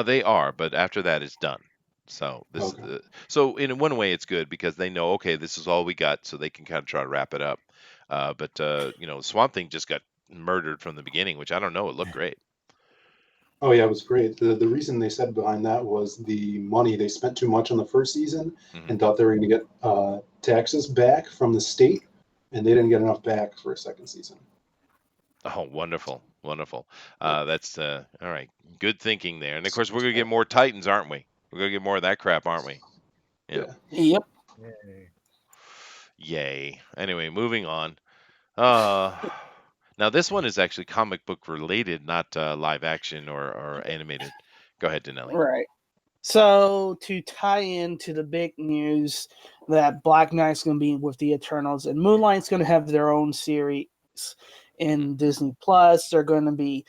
they are, but after that, it's done. So Okay. so in one way, it's good because they know, okay, this is all we got, so they can kind of try to wrap it up. But Swamp Thing just got murdered from the beginning, which I don't know. It looked great. Oh yeah, it was great. The reason they said behind that was the money. They spent too much on the first season Hmm. and thought they were going to get taxes back from the state, and they didn't get enough back for a second season. Oh, wonderful, wonderful. That's all right. Good thinking there. And of course, we're gonna get more Titans, aren't we? We're gonna get more of that crap, aren't we? Yeah. Yeah. Yep. Yay. Yay. Anyway, moving on. Uh, now this one is actually comic book related, not live action or animated. Go ahead, Dinelli. Right. So to tie into the big news that Black Knight's going to be with the Eternals and Moonlight's going to have their own series in Disney Plus, they're going to be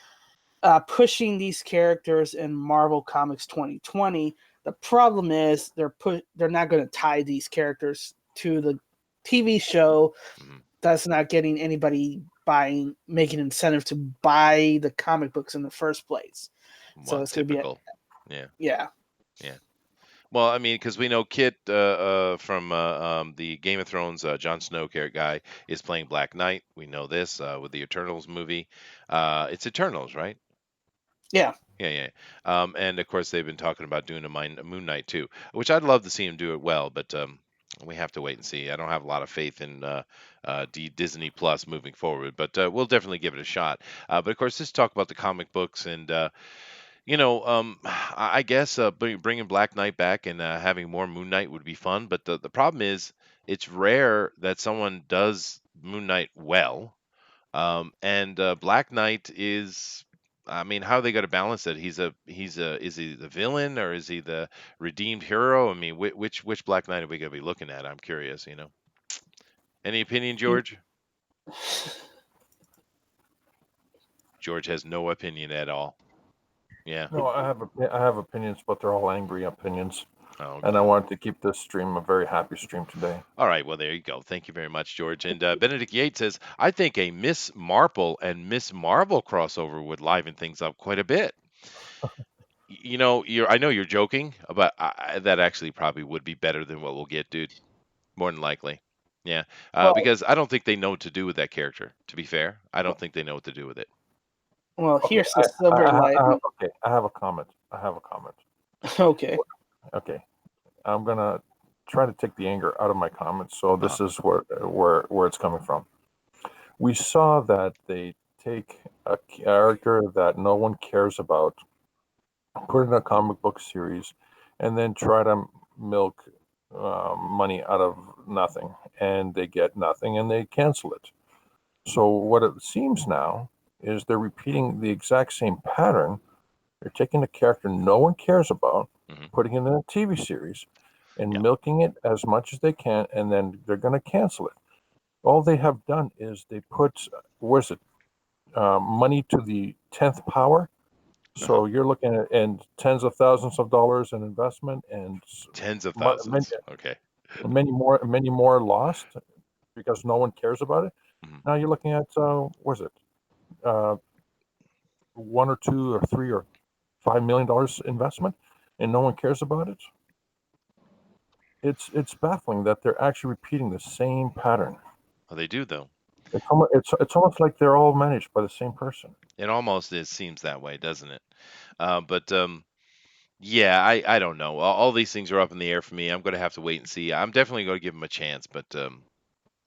pushing these characters in Marvel Comics 2020. The problem is they're not going to tie these characters to the TV show. Mhm. That's not getting anybody making incentive to buy the comic books in the first place. So Well, it's going to be Yeah. yeah. Yeah. Well, I mean, because we know Kit from the Game of Thrones, Jon Snow character guy is playing Black Knight. We know this with the Eternals movie. It's Eternals, right? Yeah. Yeah, yeah. And of course, they've been talking about doing a Moon Knight too, which I'd love to see him do it well, but we have to wait and see. I don't have a lot of faith in Disney Plus moving forward, but we'll definitely give it a shot. But of course, let's talk about the comic books and I guess bringing Black Knight back and having more Moon Knight would be fun. But the problem is, it's rare that someone does Moon Knight well. And Black Knight is, I mean, how are they going to balance it? Is he the villain or is he the redeemed hero? I mean, which Black Knight are we going to be looking at? I'm curious. Any opinion, George? George has no opinion at all. Yeah. No, I have opinions, but they're all angry opinions. Oh, And I wanted to keep this stream a very happy stream today. all right, well, there you go. Thank you very much, George. And Benedict Yates says, I think a Miss Marple and Miss Marvel crossover would liven things up quite a bit. I know you're joking, but that actually probably would be better than what we'll get, dude. More than likely. Yeah, Well, because I don't think they know what to do with that character. To be fair, I don't think they know what to do with it. Okay, here's the silver lining. okay, I have a comment. I have a comment. Okay. Okay, I'm gonna try to take the anger out of my comments. So this is where it's coming from. We saw that they take a character that no one cares about, put it in a comic book series, and then try to milk money out of nothing, and they get nothing, and they cancel it. So what it seems now is they're repeating the exact same pattern. They're taking a character no one cares about, Hmm. putting it in a TV series, and Yeah. milking it as much as they can, and then they're going to cancel it. All they have done is they put, where's it, money to the 10th power. Uh-huh. So you're looking at and tens of thousands of dollars in investment and Tens of many, thousands. Okay. many more lost because no one cares about it. Mhm. Now you're looking at what is it, uh, one or two or three or $5 million investment, and no one cares about it. It's baffling that they're actually repeating the same pattern. Well, they do though. It's almost like they're all managed by the same person. It almost seems that way, doesn't it? But yeah, I don't know. All these things are up in the air for me. I'm going to have to wait and see. I'm definitely going to give them a chance, but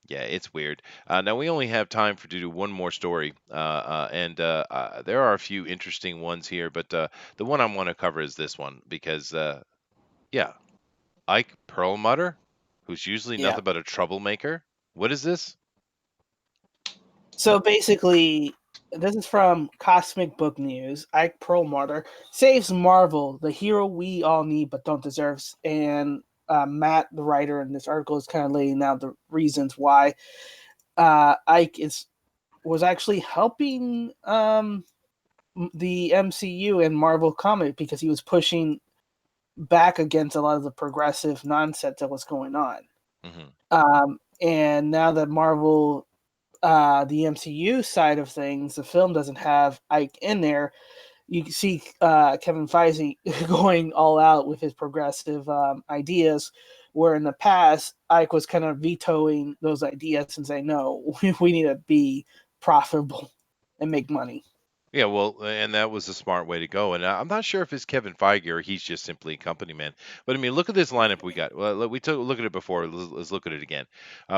yeah, it's weird. Now we only have time to do one more story, and there are a few interesting ones here, but the one I want to cover is this one because yeah, Ike Perlmutter, who's usually Yeah. nothing but a troublemaker. What is this? So basically, this is from Cosmic Book News. Ike Perlmutter saves Marvel, the hero we all need but don't deserve. And Matt, the writer in this article, is kind of laying out the reasons why Ike is was actually helping the MCU and Marvel comic because he was pushing back against a lot of the progressive nonsense that was going on. And now that Marvel, the MCU side of things, the film doesn't have Ike in there, you can see Kevin Feige going all out with his progressive ideas, where in the past Ike was kind of vetoing those ideas and saying, no, we need to be profitable and make money. Yeah, well, and that was a smart way to go. And I'm not sure if it's Kevin Feige or he's just simply a company man. But I mean, look at this lineup we got. Well, we took a look at it before. Let's look at it again.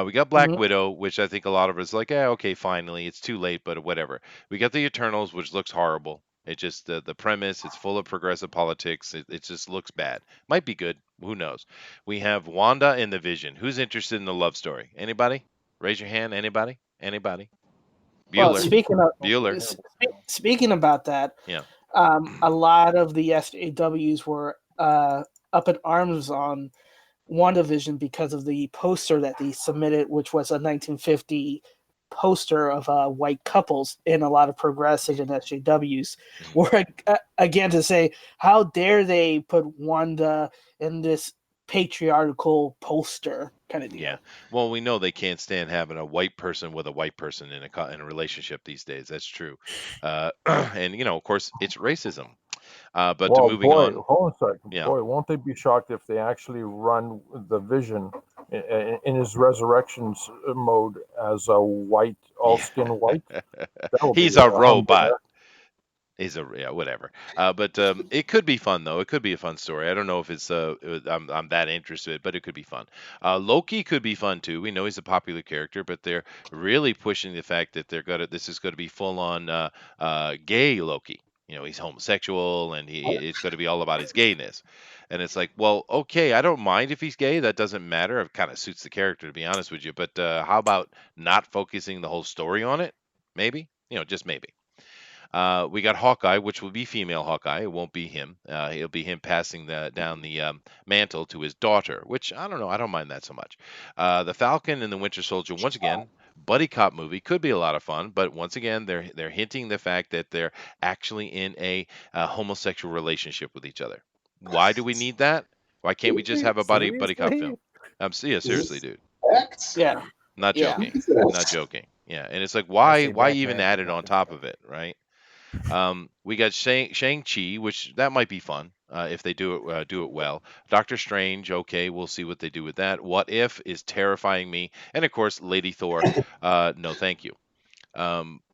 We got Black Widow, which I think a lot of us like. Okay, finally, it's too late, but whatever. We got the Eternals, which looks horrible. It just the premise. It's full of progressive politics. It just looks bad. Might be good. Who knows? We have Wanda and the Vision. Who's interested in the love story? Anybody? Raise your hand. Anybody? Anybody? Well, Bueller. speaking about that, Yeah. A lot of the SJWs were up in arms on WandaVision because of the poster that they submitted, which was a 1950 poster of white couples, and a lot of progressive and SJWs were again to say, how dare they put Wanda in this patriarchal poster kind of deal. Yeah. Well, we know they can't stand having a white person with a white person in a relationship these days. That's true. And of course, it's racism. But Well, moving boy, on. hold on a second. Yeah. Boy, won't they be shocked if they actually run the Vision in his resurrections mode as a white, all-skin white? He's a robot. He's whatever. But it could be fun though. It could be a fun story. I don't know if it's I'm that interested, but it could be fun. Loki could be fun too. We know he's a popular character, but they're really pushing the fact that this is going to be full on gay Loki. He's homosexual and it's going to be all about his gayness. And it's like, well, okay, I don't mind if he's gay. That doesn't matter. It kind of suits the character, to be honest with you. But how about not focusing the whole story on it? Maybe, just maybe. We got Hawkeye, which will be female Hawkeye. It won't be him. It'll be him passing down the mantle to his daughter, which I don't know. I don't mind that so much. The Falcon and the Winter Soldier, once again, buddy cop movie, could be a lot of fun, but once again, they're hinting the fact that they're actually in a homosexual relationship with each other. Why do we need that? Why can't we just have a buddy cop film? Seriously, dude. Yeah. Not joking. Not joking. Yeah, and it's like, why even add it on top of it, right? We got Shang-Chi, which that might be fun if they do it well. Doctor Strange, okay, we'll see what they do with that. What If is terrifying me, and of course, Lady Thor. No, thank you.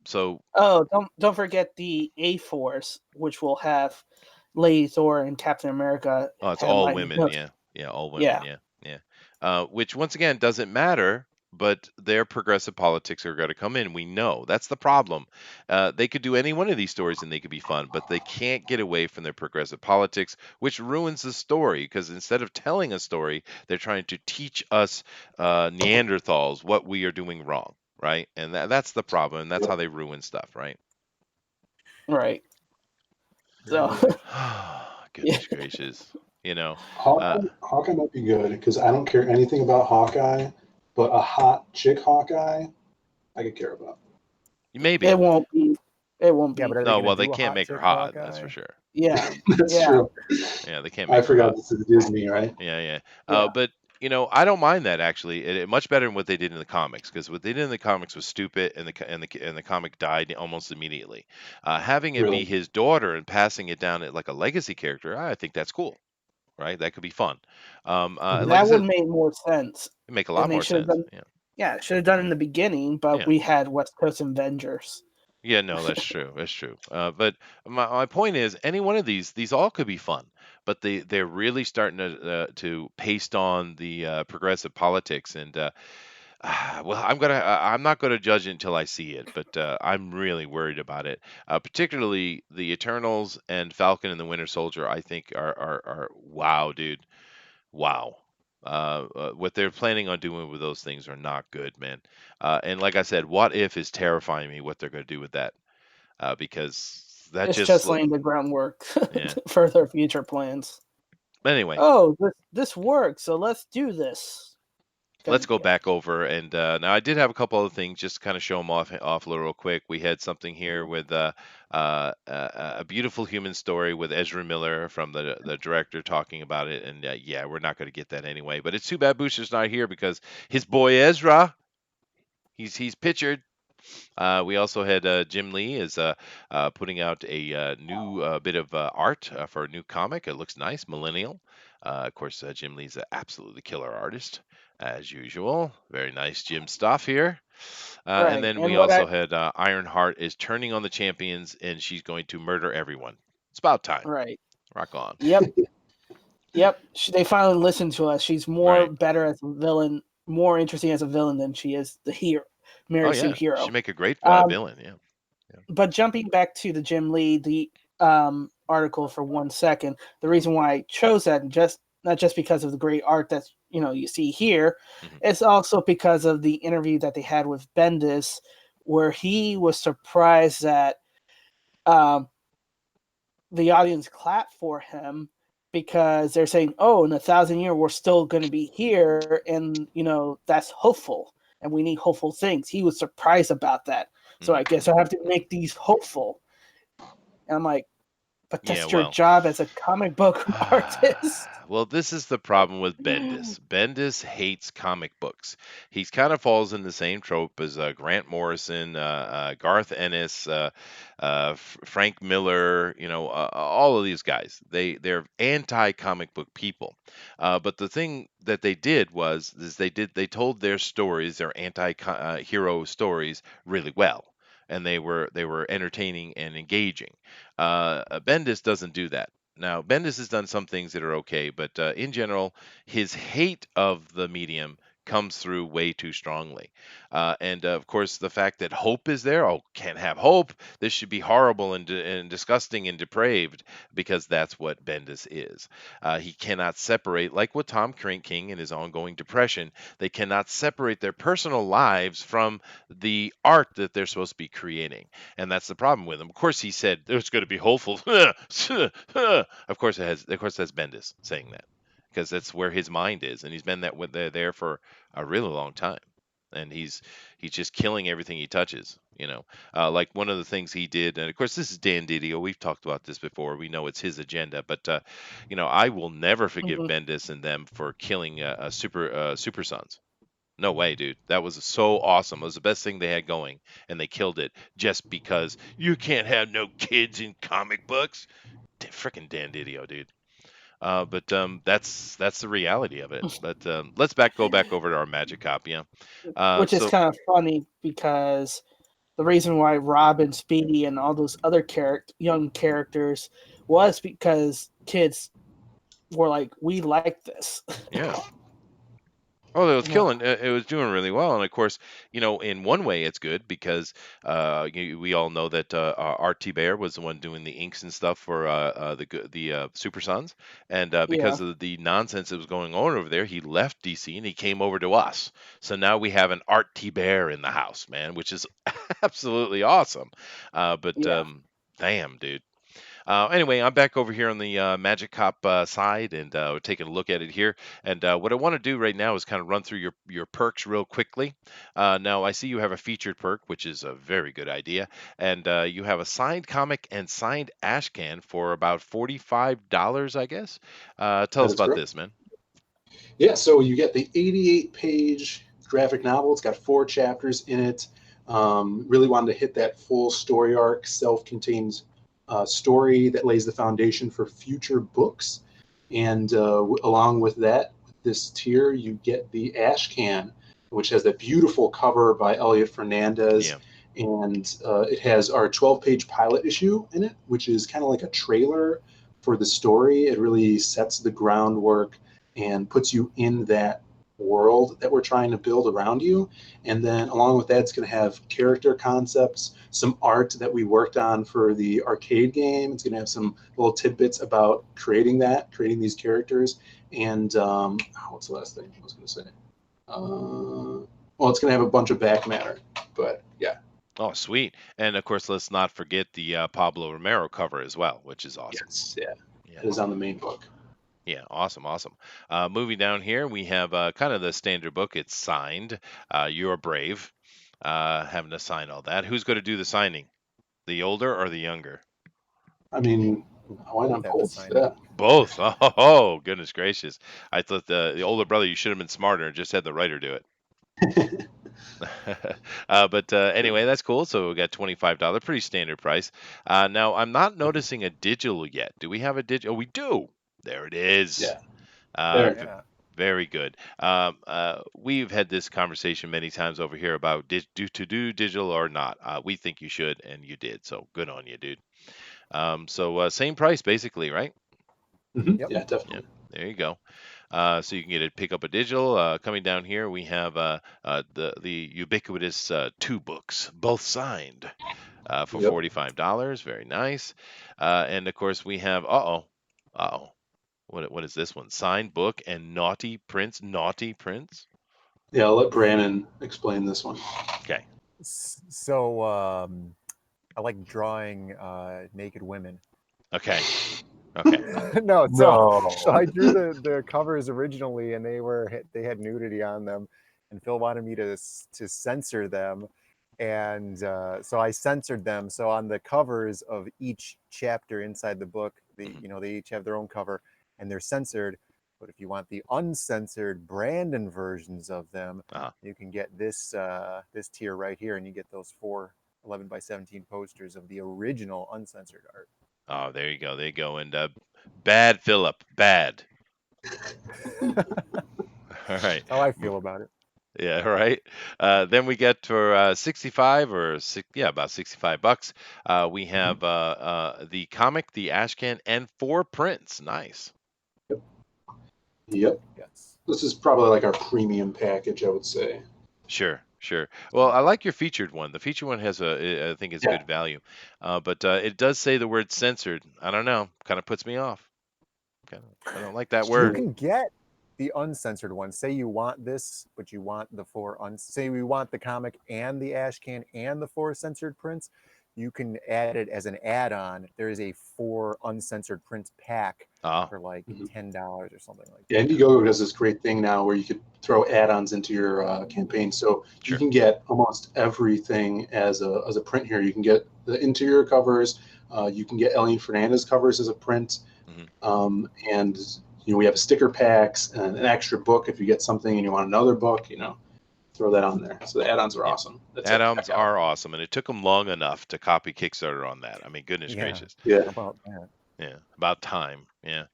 So. Oh, don't forget the A-Force, which will have Lady Thor and Captain America. Oh, it's all women. Yeah, all women. Yeah. Which once again doesn't matter. But their progressive politics are going to come in. We know that's the problem. They could do any one of these stories and they could be fun, but they can't get away from their progressive politics, which ruins the story. Because instead of telling a story, they're trying to teach us Neanderthals what we are doing wrong, right? And that's the problem. And that's how they ruin stuff, right? Right. So, goodness gracious, Hawkeye might be good because I don't care anything about Hawkeye. But a hot chick Hawkeye, I could care about. Maybe it won't be. It won't be. Yeah, but no, well, they can't make her hot. Hawkeye? That's for sure. Yeah, that's true. Yeah, they can't. Make I forgot her this is Disney, right? Yeah. But I don't mind that actually. It much better than what they did in the comics, because what they did in the comics was stupid, and the comic died almost immediately. Having it be his daughter and passing it down like a legacy character, I think that's cool. Right, that could be fun. That would make more sense. It make a lot more sense. It should have done in the beginning, but we had West Coast Avengers. Yeah, no, that's true. That's true. But my point is, any one of these all could be fun, but they're really starting to paste on the progressive politics, and well, I'm not gonna judge it until I see it, but I'm really worried about it. Particularly the Eternals and Falcon and the Winter Soldier. I think are wow, dude, wow. What they're planning on doing with those things are not good, man. And like I said, What If is terrifying me. What they're going to do with that, because that it's just laying the groundwork for their future plans. Anyway. Oh, this works, so let's do this. let's go yeah. back over and now I did have a couple other things just to kind of show them off a little real quick. We had something here with a beautiful human story with Ezra Miller from the director talking about it, and yeah, we're not going to get that anyway. But it's too bad Booster's not here because his boy Ezra, he's pictured. We also had Jim Lee is putting out a new bit of art for a new comic. It looks nice, Millennial. Of course, Jim Lee's an absolutely killer artist, as usual. Very nice Jim stuff here. And Right. then And we what also I had Ironheart is turning on the champions, and she's going to murder everyone. It's about time. right. Rock on. Yep. Yep. They finally listened to us. She's more Right. better as a villain, more interesting as a villain than she is the hero, Oh Mary Sue yeah, she hero. make a great Um, villain. Yeah. Yeah. but jumping back to the Jim Lee, the article for 1 second, the reason why I chose that, just not just because of the great art that you see here, Mhm. it's also because of the interview that they had with Bendis, where he was surprised that um, the audience clapped for him because they're saying, "Oh, in 1,000 years, we're still going to be here," and that's hopeful, and we need hopeful things. He was surprised about that, so I Mhm. guess I have to make these hopeful. And I'm like, but Yeah. that's your Well. job as a comic book artist. Well, this is the problem with Bendis. Bendis hates comic books. He's kind of falls in the same trope as Grant Morrison, Garth Ennis, Frank Miller. All of these guys. They're anti-comic book people. But the thing that they did was is they told their stories, their anti-hero stories, really well. And they were entertaining and engaging. Bendis doesn't do that. Now, Bendis has done some things that are okay, but in general, his hate of the medium comes through way too strongly. And of course, the fact that hope is there, oh, can't have hope. This should be horrible and disgusting and depraved because that's what Bendis is. He cannot separate, like with Tom King and his ongoing depression, they cannot separate their personal lives from the art that they're supposed to be creating. And that's the problem with him. Of course, he said it's going to be hopeful. Of course, that's Bendis saying that because that's where his mind is, and he's been there for a really long time, and he's just killing everything he touches. Like one of the things he did, and of course, this is Dan Didio. We've talked about this before. We know it's his agenda, but I will never forgive Mhm. Bendis and them for killing Super Sons. No way, dude. That was so awesome. It was the best thing they had going, and they killed it just because you can't have no kids in comic books. Freaking Dan Didio, dude. But that's the reality of it. But let's go back over to our magic cop, yeah. Which is So kind of funny because the reason why Robin, Speedy, and all those other young characters was because kids were like, "We like this." yeah. Oh, it was You know, killing. It was doing really well, and of course, in one way, it's good because we all know that R.T. Bear was the one doing the inks and stuff for the Super Sons, and yeah, because of the nonsense that was going on over there, he left DC and he came over to us. So now we have an R.T. Bear in the house, man, which is absolutely awesome. But yeah. damn, dude. Anyway, I'm back over here on the Magic Cop side, and we're taking a look at it here. And what I want to do right now is kind of run through your perks real quickly. Now, I see you have a featured perk, which is a very good idea, and you have a signed comic and signed ash can for about $45, I guess. Tell That us is about correct. this, man. Yeah, so you get the 88-page graphic novel. It's got 4 chapters in it. Really wanted to hit that full story arc, self-contained story that lays the foundation for future books. And along with that, this tier, you get the Ash Can, which has that beautiful cover by Elliot Fernandez. Yeah. And it has our 12-page pilot issue in it, which is kind of like a trailer for the story. It really sets the groundwork and puts you in that world that we're trying to build around you. And then along with that, it's going to have character concepts, some art that we worked on for the arcade game. It's going to have some little tidbits about creating these characters. And what's the last thing I was going to say? Well, it's going to have a bunch of back matter, but yeah. Oh, sweet. And of course, let's not forget the Pablo Romero cover as well, which is awesome. Yes, yeah. Yeah. It is on the main book. Yeah, awesome, awesome. Moving down here, we have kind of the standard book. It's signed. You're brave, having to sign all that. Who's going to do the signing? The older or the younger? I mean, why Both not have to both? sign it. Yeah. Both. Oh, goodness gracious! I thought the older brother, you should have been smarter and just had the writer do it. But anyway, that's cool. So we got $25, pretty standard price. Now I'm not noticing a digital yet. Do we have a digital? Oh, we do. There it is. Yeah. Uh, There. v- Yeah. Very good. We've had this conversation many times over here about to do digital or not. We think you should, and you did. So good on you, dude. So same price basically, right? Yep. Yeah, Yeah, definitely. there you go. So you can get it, pick up a digital. Coming down here, we have the ubiquitous two books, both signed for Yep. $45. Very nice. And of course, we have what is this one? Signed book and Naughty Prince. Naughty Prince. Yeah, I'll let Brandon explain this one. Okay. So I like drawing naked women. Okay. Okay. No, so I No. drew the covers originally, and they had nudity on them, and Phil wanted me to censor them, and so I censored them. So on the covers of each chapter inside the book, they each have their own cover, and they're censored. But if you want the uncensored Brandon versions of them, Uh-huh. you can get this this tier right here, and you get those 4 11x17 posters of the original uncensored art. Oh, there you go. There you go. And bad Philip. Bad. All right. How I feel about it. Yeah, right. Then we get for 65 or about $65. We Mhm. have the comic, the Ashcan, and 4 prints. Nice. Yep. Yes. This is probably like our premium package, I would say. Sure, sure. Well, I like your featured one. The featured one I think, is Yeah. good value. But it does say the word censored. I don't know. Kind of puts me off. I don't like that It's You word. true. can get the uncensored one. Say you want this, but you want the say we want the comic and the Ashcan and the 4 censored prints. You can add it as an add-on. There is a 4 uncensored prints pack Ah, for like Mhm. $10 or something like Yeah, that. Indiegogo does this great thing now where you could throw add-ons into your campaign. So you sure. can get almost everything as a print here. You can get the interior covers. You can get Elian Fernandez covers as a print. Hmm. And we have sticker packs and an extra book if you get something and you want another book. Throw that on there. So the add-ons are Yeah. awesome. That's at Add-ons checkout. are awesome, and it took them long enough to copy Kickstarter on that. I mean, goodness Yeah. gracious. Yeah. How about that? Yeah, about time. Yeah.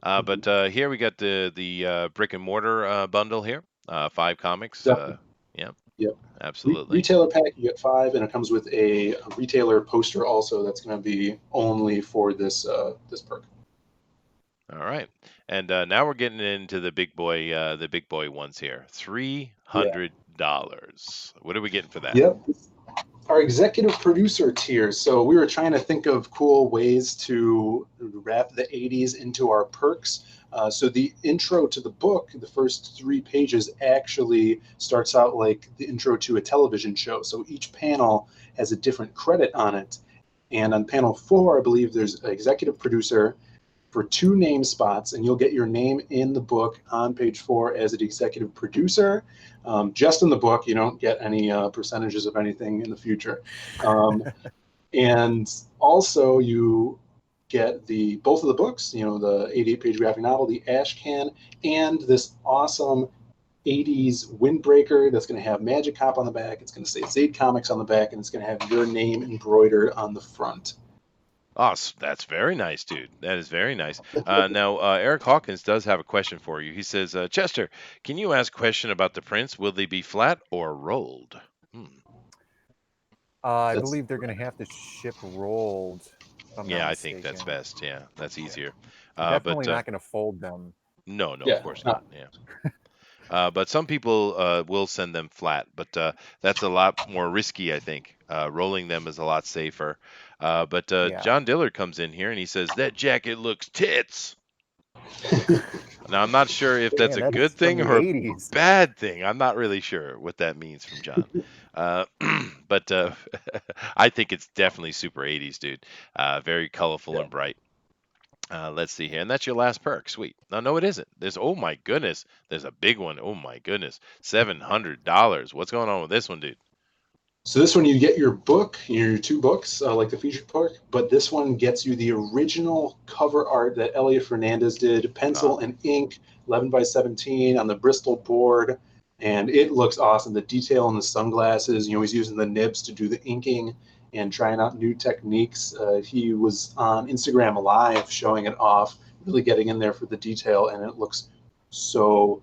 Mhm. But here we got the brick and mortar bundle here. 5 comics. Definitely. Yeah, Yep. absolutely. Retailer pack, you get 5, and it comes with a retailer poster also. That's going to be only for this perk. All right. And now we're getting into the big boy ones here. Yeah. $300. What are we getting for that? Yep. Our executive producer tiers. So we were trying to think of cool ways to wrap the 80s into our perks. So the intro to the book, the first 3 pages, actually starts out like the intro to a television show. So each panel has a different credit on it. And on panel 4, I believe there's an executive producer for 2 name spots, and you'll get your name in the book on page 4 as an executive producer. Just in the book, you don't get any percentages of anything in the future. And also, you get both of the books, the 88-page graphic novel, the Ash Can, and this awesome 80s windbreaker that's going to have Magic Cop on the back. It's going to say Zade Comics on the back, and it's going to have your name embroidered on the front. Oh, that's very nice, dude. That is very nice. Now, Eric Hawkins does have a question for you. He says, Chester, can you ask a question about the prints? Will they be flat or rolled? Hmm. I That's believe they're going to have to ship rolled, if I'm not Yeah, I think that's mistaken. best. Yeah, that's easier. They're But definitely not going to fold them. no, of yeah, course no, not. Yeah. But some people will send them flat, but that's a lot more risky, I think. Rolling them is a lot safer. But Yeah. John Dillard comes in here and he says, that jacket looks tits. Now, I'm not sure if that's Man, a good that's from thing the or a 80s. bad thing. I'm not really sure what that means from John. Uh, but I think it's definitely super 80s, dude. Very colorful yeah. and bright. Let's see here, and that's your last perk. Sweet. No, it isn't. There's oh my goodness, there's a big one. Oh my goodness, $700. What's going on with this one, dude? So this one, you get your book, your two books, like the featured book, but this one gets you the original cover art that Elliot Fernandez did, Uh, pencil and ink, 11 by 17 on the Bristol board, and it looks awesome. The detail in the sunglasses, he's using the nibs to do the inking and trying out new techniques. He was on Instagram Live showing it off, really getting in there for the detail, and it looks so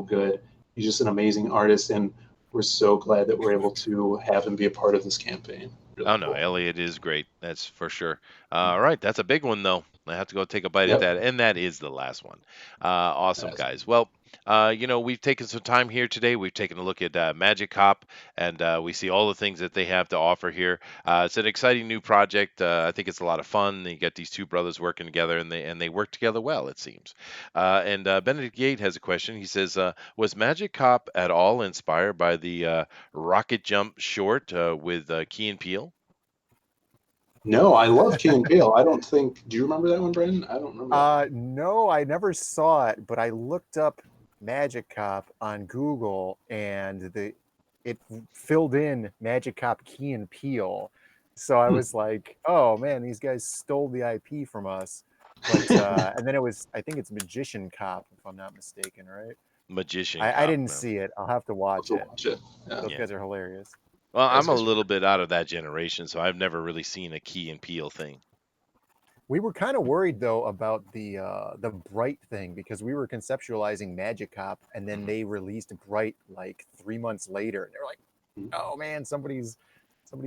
good. He's just an amazing artist, and we're so glad that we're able to have him be a part of this campaign. Really Oh no, cool. Elliot is great. That's for sure. All right, that's a big one though. I have to go take a bite at Yep. that, and that is the last one. Awesome guys. Well, we've taken some time here today. We've taken a look at Magic Cop, and we see all the things that they have to offer here. It's an exciting new project. I think it's a lot of fun. You get these two brothers working together, and they work together well. It seems. And Benedict Gate has a question. He says, "Was Magic Cop at all inspired by the Rocket Jump short with Key and Peele?" No, I love Key and Peele. I don't think. Do you remember that one, Brandon? I don't remember that one. No, I never saw it, but I looked up Magic Cop on Google, and it filled in Magic Cop Key and Peele. So I Hmm. was like, "Oh man, these guys stole the IP from us." But and then I think it's Magician Cop, if I'm not mistaken, right? Magician I Cop. didn't No. see it. I'll have to watch To it. watch it. Yeah, Those Yeah. guys are hilarious. Well, those I'm a guys are little bit out of that generation, so I've never really seen a Key and Peele thing. We were kind of worried though about the Bright thing because we were conceptualizing Magic Cop, and then Mhm. they released Bright like 3 months later, and they're like, great. "Oh man, somebody's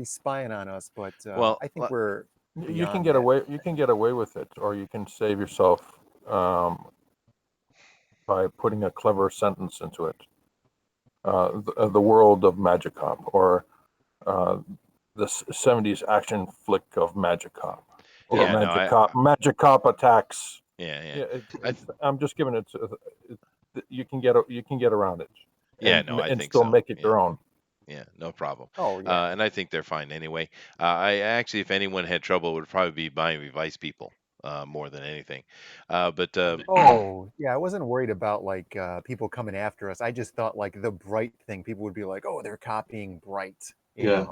spying on us." But Well, I think we're You can beyond get that. away. You can get away with it, or you can save yourself by putting a clever sentence into it. The world of Magic Cop, or uh, the '70s action flick of Magic Cop, or yeah, no, Magic Cop. Magic Cop attacks. yeah. Yeah, I th- I'm just giving it. You can get around it, yeah, no, I and think still so. make it Yeah. your own. Yeah, no problem. Oh yeah. And I think they're fine anyway. I actually, if anyone had trouble, it would probably be buying Vice people more than anything. But Oh yeah, I wasn't worried about like people coming after us. I just thought like the Bright thing, people would be like, "Oh, they're copying Bright," Yeah.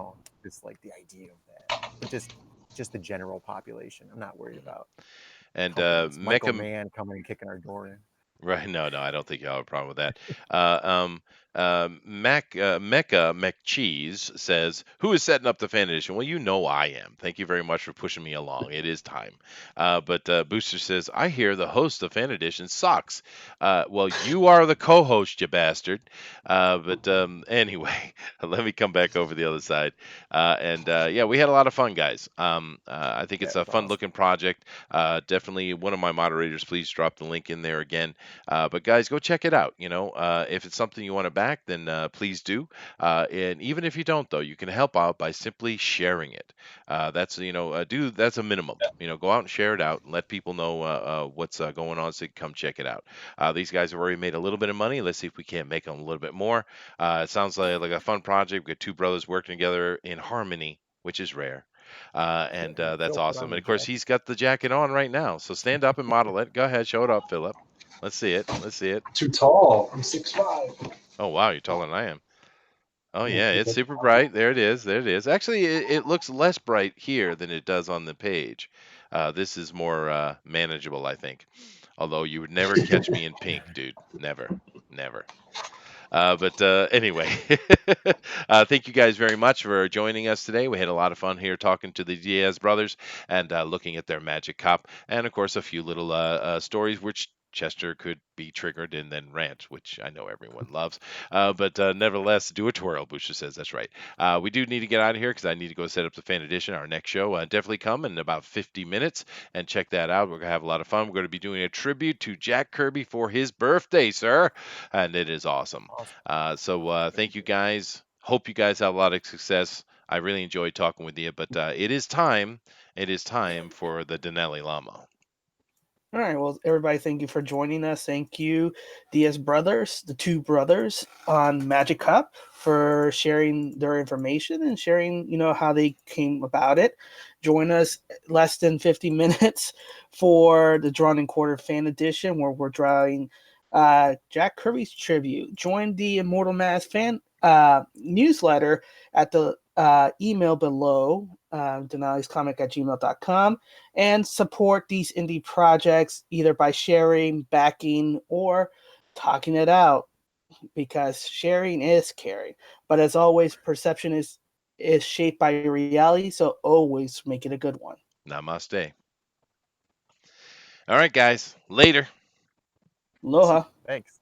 just like the idea of that. But just the general population, I'm not worried about and companies. Michael Mecha. Mann coming and kicking our door in. Right. No, I don't think you'll have a problem with that. Mecca McCheese says, "Who is setting up the fan edition?" Well, you know I am. Thank you very much for pushing me along. It is time. But Booster says, "I hear the host of fan edition sucks." Well, you are the co-host, you bastard. But anyway, let me come back over the other side. Yeah, we had a lot of fun, guys. I think Yeah, it's it a was awesome. fun-looking project. Definitely one of my moderators, please drop the link in there again. But guys, go check it out. If it's something you want to back, then please do. And even if you don't, though, you can help out by simply sharing it. That's a minimum. Go out and share it out and let people know what's going on so you can come check it out. These guys have already made a little bit of money. Let's see if we can't make them a little bit more. It sounds like a fun project. We got two brothers working together in harmony, which is rare. And Yeah, that's Phil put awesome. on And the of course, jacket. he's got the jacket on right now. So stand up and model it. Go ahead, show it up, Philip. Let's see it. Let's see it. Too tall. I'm 6'5". Oh wow, you're taller than I am. Oh Yeah, yeah, keep it's it super on. bright. There it is. There it is. Actually, it looks less bright here than it does on the page. This is more manageable, I think. Although you would never catch me in pink, dude. Never, never. But anyway, thank you guys very much for joining us today. We had a lot of fun here talking to the Diaz brothers and looking at their Magic Cop, and of course, a few little stories which Chester could be triggered and then rant, which I know everyone loves. But nevertheless, do a twirl, Booster says. That's right. We do need to get out of here because I need to go set up the fan edition. Our next show definitely come in about 50 minutes and check that out. We're going to have a lot of fun. We're going to be doing a tribute to Jack Kirby for his birthday, sir. And it is awesome. Awesome. Thank you guys. Hope you guys have a lot of success. I really enjoyed talking with you, but it is time. It is time for the Dinale Llama. All right. Well, everybody, thank you for joining us. Thank you, Diaz brothers, the two brothers on Magic Cup, for sharing their information and sharing, how they came about it. Join us less than 50 minutes for the Drawn and Quarter Fan Edition, where we're drawing Jack Kirby's tribute. Join the Immortal Mass fan newsletter at the email below, dinalescomic@gmail.com, and support these indie projects either by sharing, backing, or talking it out, because sharing is caring. But as always, perception is shaped by reality, so always make it a good one. Namaste. All right, guys. Later. Aloha. Thanks.